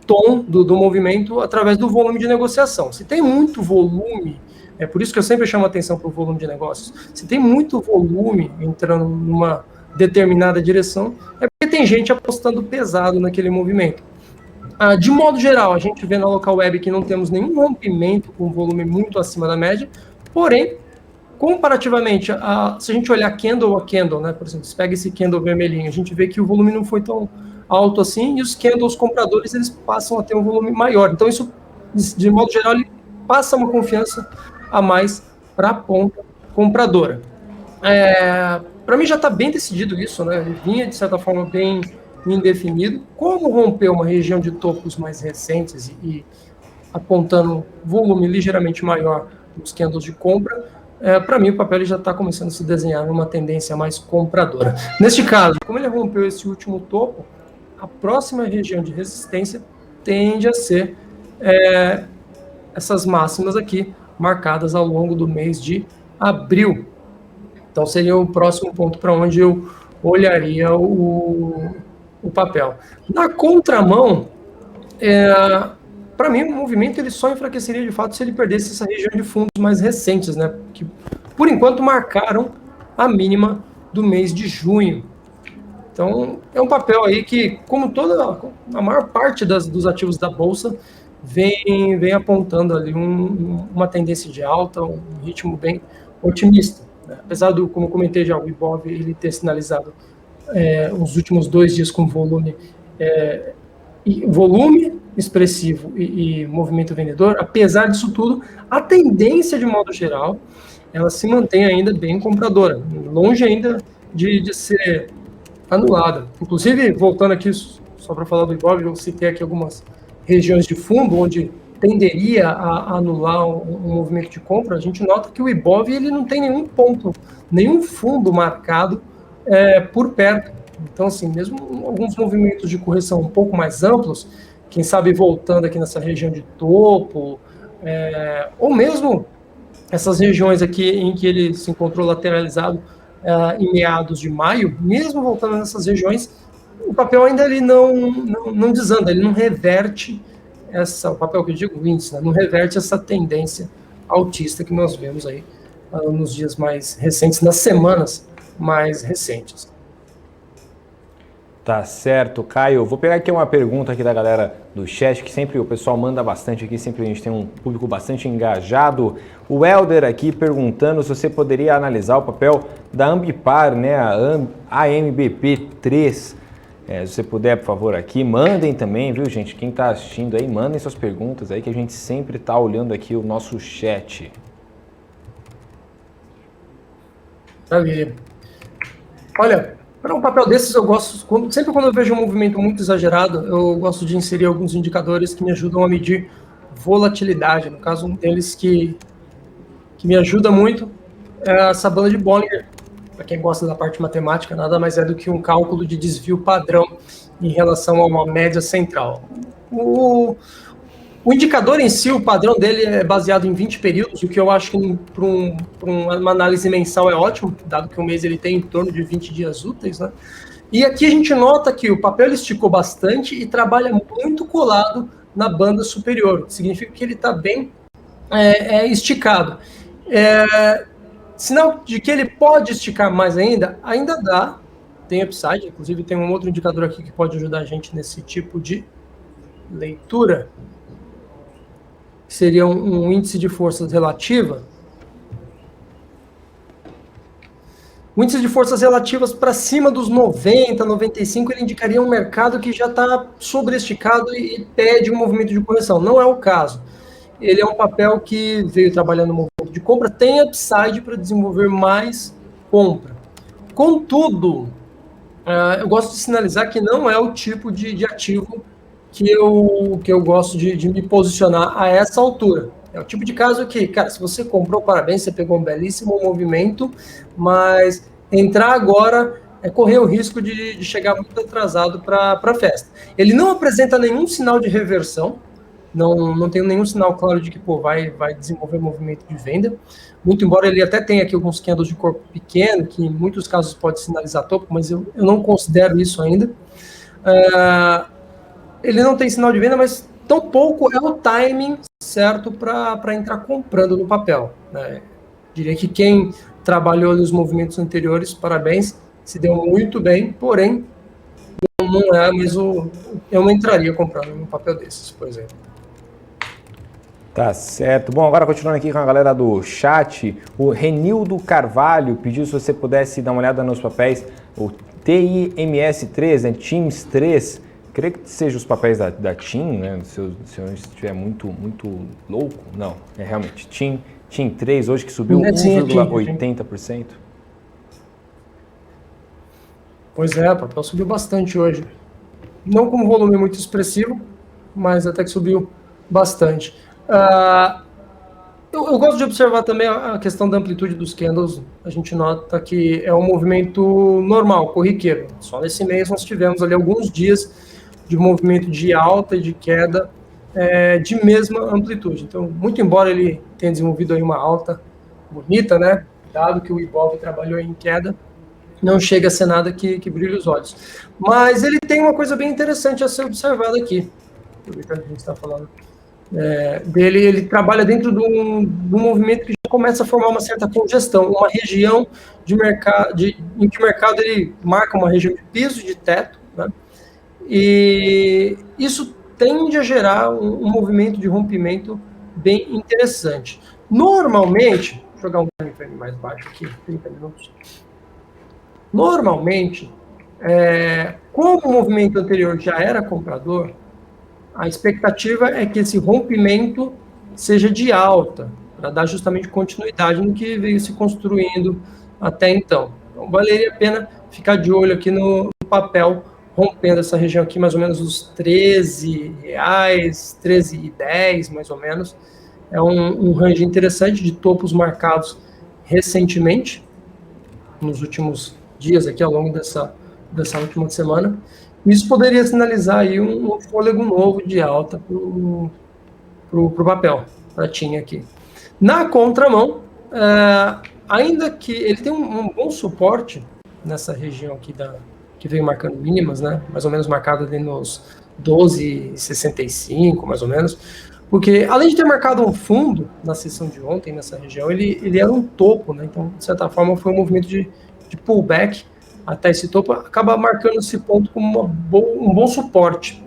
tom do movimento através do volume de negociação. Se tem muito volume, é por isso que eu sempre chamo a atenção para o volume de negócios, se tem muito volume entrando numa determinada direção, é porque tem gente apostando pesado naquele movimento. De modo geral, a gente vê na Local Web que não temos nenhum rompimento com volume muito acima da média, porém, comparativamente, se a gente olhar candle a candle, né, por exemplo, se pega esse candle vermelhinho, a gente vê que o volume não foi tão alto assim, e os candles compradores eles passam a ter um volume maior. Então isso, de modo geral, ele passa uma confiança a mais para a ponta compradora. Para mim já está bem decidido isso, né? Ele vinha, de certa forma, bem indefinido. Como rompeu uma região de topos mais recentes e apontando volume ligeiramente maior nos candles de compra, para mim o papel ele já está começando a se desenhar numa tendência mais compradora. Neste caso, como ele rompeu esse último topo, a próxima região de resistência tende a ser essas máximas aqui, marcadas ao longo do mês de abril. Então seria o próximo ponto para onde eu olharia o papel. Na contramão, para mim o movimento ele só enfraqueceria de fato se ele perdesse essa região de fundos mais recentes, né, que por enquanto marcaram a mínima do mês de junho. Então, é um papel aí que, como a maior parte dos ativos da Bolsa, vem apontando ali uma tendência de alta, um ritmo bem otimista, né? Apesar do, como comentei já, o Ibov ele ter sinalizado os últimos 2 dias com volume expressivo e movimento vendedor, apesar disso tudo, a tendência de modo geral, ela se mantém ainda bem compradora, longe ainda de ser anulada. Inclusive, voltando aqui, só para falar do Ibov, eu citei aqui algumas regiões de fundo onde tenderia a anular um movimento de compra. A gente nota que o Ibov ele não tem nenhum fundo marcado por perto. Então, assim, mesmo alguns movimentos de correção um pouco mais amplos, quem sabe voltando aqui nessa região de topo, ou mesmo essas regiões aqui em que ele se encontrou lateralizado em meados de maio, mesmo voltando nessas regiões, o papel ainda ele não desanda, ele não reverte o papel que eu digo, o índice, né, não reverte essa tendência altista que nós vemos aí nos dias mais recentes, nas semanas mais recentes.
Tá certo, Caio. Vou pegar aqui uma pergunta aqui da galera do chat, que sempre o pessoal manda bastante aqui, sempre a gente tem um público bastante engajado. O Helder aqui perguntando se você poderia analisar o papel da Ambipar, né, a AMBP3. Se você puder, por favor, aqui, mandem também, viu, gente? Quem está assistindo aí, mandem suas perguntas aí, que a gente sempre está olhando aqui o nosso chat.
Maravilha. Olha, para um papel desses eu gosto, sempre quando eu vejo um movimento muito exagerado, eu gosto de inserir alguns indicadores que me ajudam a medir volatilidade. No caso, um deles que me ajuda muito é essa banda de Bollinger. Para quem gosta da parte matemática, nada mais é do que um cálculo de desvio padrão em relação a uma média central. O indicador em si, o padrão dele é baseado em 20 períodos, o que eu acho que para uma análise mensal é ótimo, dado que o mês ele tem em torno de 20 dias úteis, né? E aqui a gente nota que o papel ele esticou bastante e trabalha muito colado na banda superior, o que significa que ele está bem esticado. Sinal de que ele pode esticar mais ainda dá, tem upside, inclusive tem um outro indicador aqui que pode ajudar a gente nesse tipo de leitura, que seria um índice de forças relativa. O índice de forças relativas para cima dos 90, 95, ele indicaria um mercado que já está sobreesticado e pede um movimento de correção. Não é o caso. Ele é um papel que veio trabalhando no movimento de compra, tem upside para desenvolver mais compra. Contudo, eu gosto de sinalizar que não é o tipo de ativo que eu gosto de me posicionar a essa altura. É o tipo de caso que, cara, se você comprou, parabéns, você pegou um belíssimo movimento, mas entrar agora é correr o risco de chegar muito atrasado para a festa. Ele não apresenta nenhum sinal de reversão, não tem nenhum sinal claro de que vai desenvolver movimento de venda, muito embora ele até tenha aqui alguns candles de corpo pequeno, que em muitos casos pode sinalizar topo, mas eu não considero isso ainda. Ele não tem sinal de venda, mas tampouco é o timing certo para entrar comprando no papel, né? Diria que quem trabalhou nos movimentos anteriores, parabéns, se deu muito bem, porém, não é, mas eu não entraria comprando num papel desses, por exemplo.
Tá certo. Bom, agora continuando aqui com a galera do chat, o Renildo Carvalho pediu se você pudesse dar uma olhada nos papéis, o TIMS3, né, TIMS 3, creio que seja os papéis da TIM, né, se eu estiver muito louco, não, é realmente TIM 3, hoje que subiu 1,80%.
Pois é, o papel subiu bastante hoje. Não com um volume muito expressivo, mas até que subiu bastante. Eu gosto de observar também a questão da amplitude dos candles. A gente nota que é um movimento normal, corriqueiro. Só nesse mês nós tivemos ali alguns dias de movimento de alta e de queda de mesma amplitude. Então, muito embora ele tenha desenvolvido aí uma alta bonita, né, dado que o Ibov trabalhou em queda, não chega a ser nada que brilhe os olhos. Mas ele tem uma coisa bem interessante a ser observada aqui. Deixa eu ver o que a gente está falando dele, ele trabalha dentro de um movimento que já começa a formar uma certa congestão, uma região de mercado, em que o mercado ele marca uma região de piso, de teto, né? E isso tende a gerar um movimento de rompimento bem interessante. Normalmente, vou jogar um time frame mais baixo aqui, 30 minutos. Normalmente, como o movimento anterior já era comprador, a expectativa é que esse rompimento seja de alta, para dar justamente continuidade no que veio se construindo até então. Então, valeria a pena ficar de olho aqui no papel, rompendo essa região aqui, mais ou menos os R$13, R$13,10, mais ou menos. É um range interessante de topos marcados recentemente, nos últimos dias aqui, ao longo dessa última semana. Isso poderia sinalizar aí um fôlego novo de alta para o papel, para TIM aqui. Na contramão, ainda que ele tem um bom suporte nessa região aqui que veio marcando mínimas, né? Mais ou menos marcado ali nos 12,65, mais ou menos, porque além de ter marcado um fundo na sessão de ontem, nessa região, ele era um topo, né? Então, de certa forma, foi um movimento de pullback até esse topo, acaba marcando esse ponto como um bom suporte.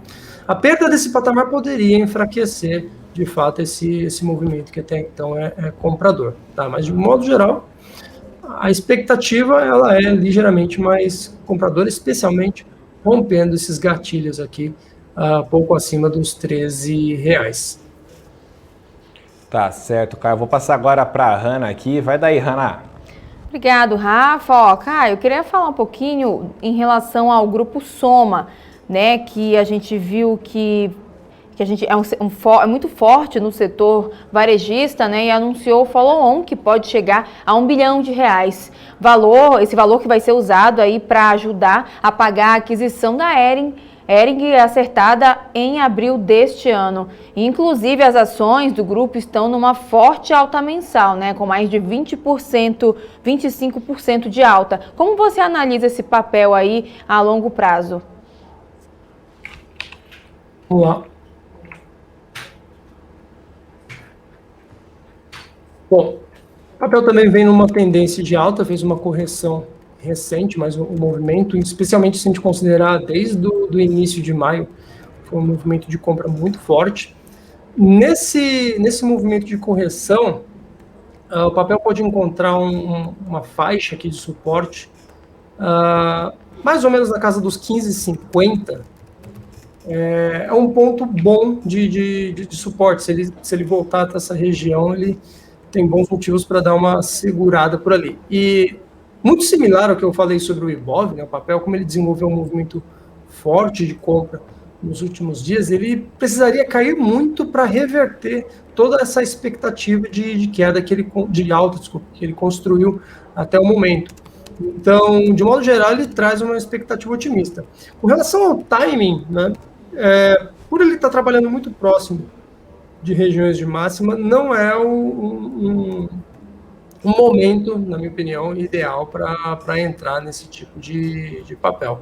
A perda desse patamar poderia enfraquecer, de fato, esse movimento que até então é comprador, tá? Mas, de modo geral, a expectativa ela é ligeiramente mais compradora, especialmente rompendo esses gatilhos aqui, pouco acima dos R$13.
Tá certo, Caio. Vou passar agora para a Hanna aqui. Vai daí, Hanna.
Obrigado, Rafa. Caio, eu queria falar um pouquinho em relação ao grupo Soma, né, que a gente viu que a gente é muito forte no setor varejista, né, e anunciou o follow-on que pode chegar a R$1 bilhão. Esse valor que vai ser usado aí para ajudar a pagar a aquisição da Hering acertada em abril deste ano. Inclusive, as ações do grupo estão numa forte alta mensal, né, com mais de 20%, 25% de alta. Como você analisa esse papel aí a longo prazo?
Vamos lá. Bom, o papel também vem numa tendência de alta, fez uma correção recente, mas o movimento, especialmente se a gente considerar desde o início de maio, foi um movimento de compra muito forte. Nesse movimento de correção, o papel pode encontrar uma faixa aqui de suporte, mais ou menos na casa dos 15,50. É um ponto bom de suporte. Se ele voltar até essa região, ele tem bons motivos para dar uma segurada por ali. E muito similar ao que eu falei sobre o Ibov, né, o papel, como ele desenvolveu um movimento forte de compra nos últimos dias, ele precisaria cair muito para reverter toda essa expectativa de queda de alta, que ele construiu até o momento. Então, de modo geral, ele traz uma expectativa otimista. Com relação ao timing, né, por ele estar trabalhando muito próximo de regiões de máxima, não é um momento, na minha opinião, ideal para entrar nesse tipo de papel.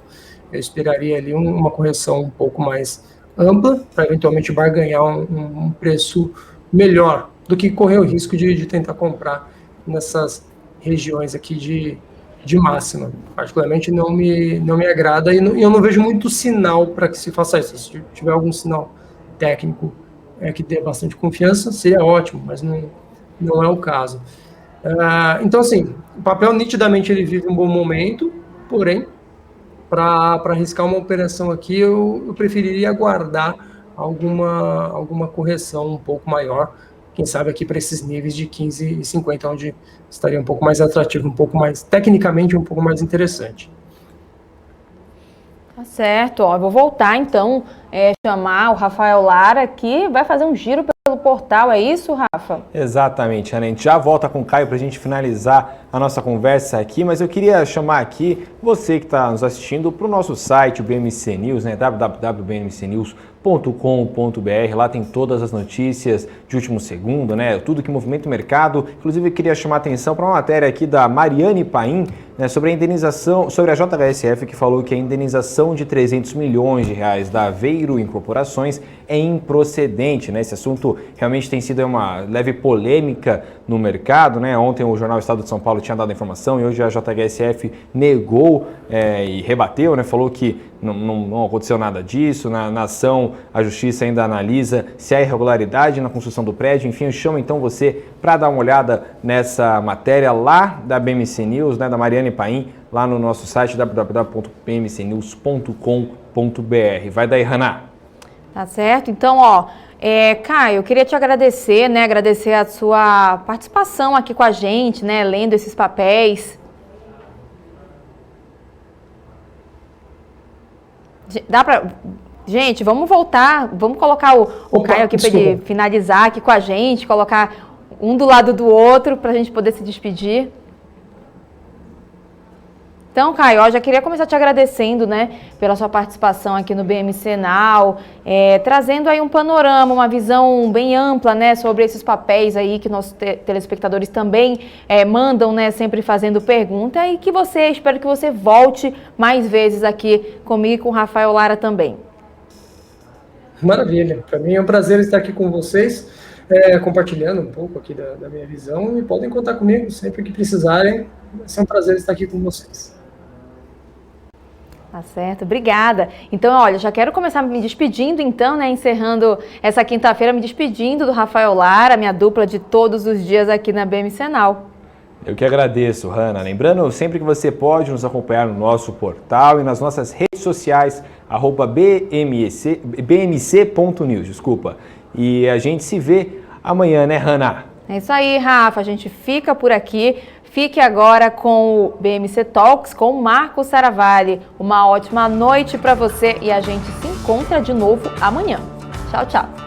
Eu esperaria ali uma correção um pouco mais ampla, para eventualmente barganhar um preço melhor do que correr o risco de tentar comprar nessas regiões aqui de máxima. Particularmente não me agrada e eu não vejo muito sinal para que se faça isso. Se tiver algum sinal técnico que dê bastante confiança, seria ótimo, mas não é o caso. Então, assim, o papel nitidamente ele vive um bom momento, porém, para arriscar uma operação aqui, eu preferiria aguardar alguma correção um pouco maior, quem sabe aqui para esses níveis de 15,50, onde estaria um pouco mais atrativo, um pouco mais, tecnicamente, um pouco mais interessante.
Tá certo, eu vou voltar então, chamar o Rafael Lara aqui, vai fazer um giro pelo portal, é isso, Rafa?
Exatamente, Ana, a gente já volta com o Caio para a gente finalizar a nossa conversa aqui, mas eu queria chamar aqui você que está nos assistindo para o nosso site, o BMC News, né, www.bmcnews.com.br. Lá tem todas as notícias de último segundo, né? Tudo que movimenta o mercado. Inclusive, eu queria chamar a atenção para uma matéria aqui da Mariane Paim, né, sobre a indenização, sobre a JHSF, que falou que a indenização de 300 milhões de reais da Aveiro Incorporações é improcedente, né? Esse assunto realmente tem sido uma leve polêmica no mercado, né? Ontem o jornal Estado de São Paulo tinha dado a informação e hoje a JHSF negou e rebateu, né? Falou que não aconteceu nada disso. Na ação, a Justiça ainda analisa se há irregularidade na construção do prédio. Enfim, eu chamo então você para dar uma olhada nessa matéria lá da BMC News, né, da Mariane Paim, lá no nosso site www.bmcnews.com.br. Vai daí, Hannah.
Tá certo? Então, Caio, eu queria te agradecer, né? Agradecer a sua participação aqui com a gente, né? Lendo esses papéis. Dá pra... Gente, vamos voltar, vamos colocar o Caio aqui para ele finalizar aqui com a gente, colocar um do lado do outro para a gente poder se despedir. Então, Caio, eu já queria começar te agradecendo, né, pela sua participação aqui no BMC Now, trazendo aí um panorama, uma visão bem ampla, né, sobre esses papéis aí que nossos telespectadores também mandam, né, sempre fazendo pergunta, e que espero que você volte mais vezes aqui comigo e com o Rafael Lara também.
Maravilha, para mim é um prazer estar aqui com vocês, compartilhando um pouco aqui da minha visão, e podem contar comigo sempre que precisarem, vai ser um prazer estar aqui com vocês.
Tá certo, obrigada. Então, olha, já quero começar me despedindo, então, né, encerrando essa quinta-feira, me despedindo do Rafael Lara, minha dupla de todos os dias aqui na BMC Now.
Eu que agradeço, Hannah. Lembrando sempre que você pode nos acompanhar no nosso portal e nas nossas redes sociais, @bmc.news, desculpa. E a gente se vê amanhã, né, Hannah?
É isso aí, Rafa, a gente fica por aqui. Fique agora com o BMC Talks com o Marco Saravalli. Uma ótima noite para você e a gente se encontra de novo amanhã. Tchau, tchau.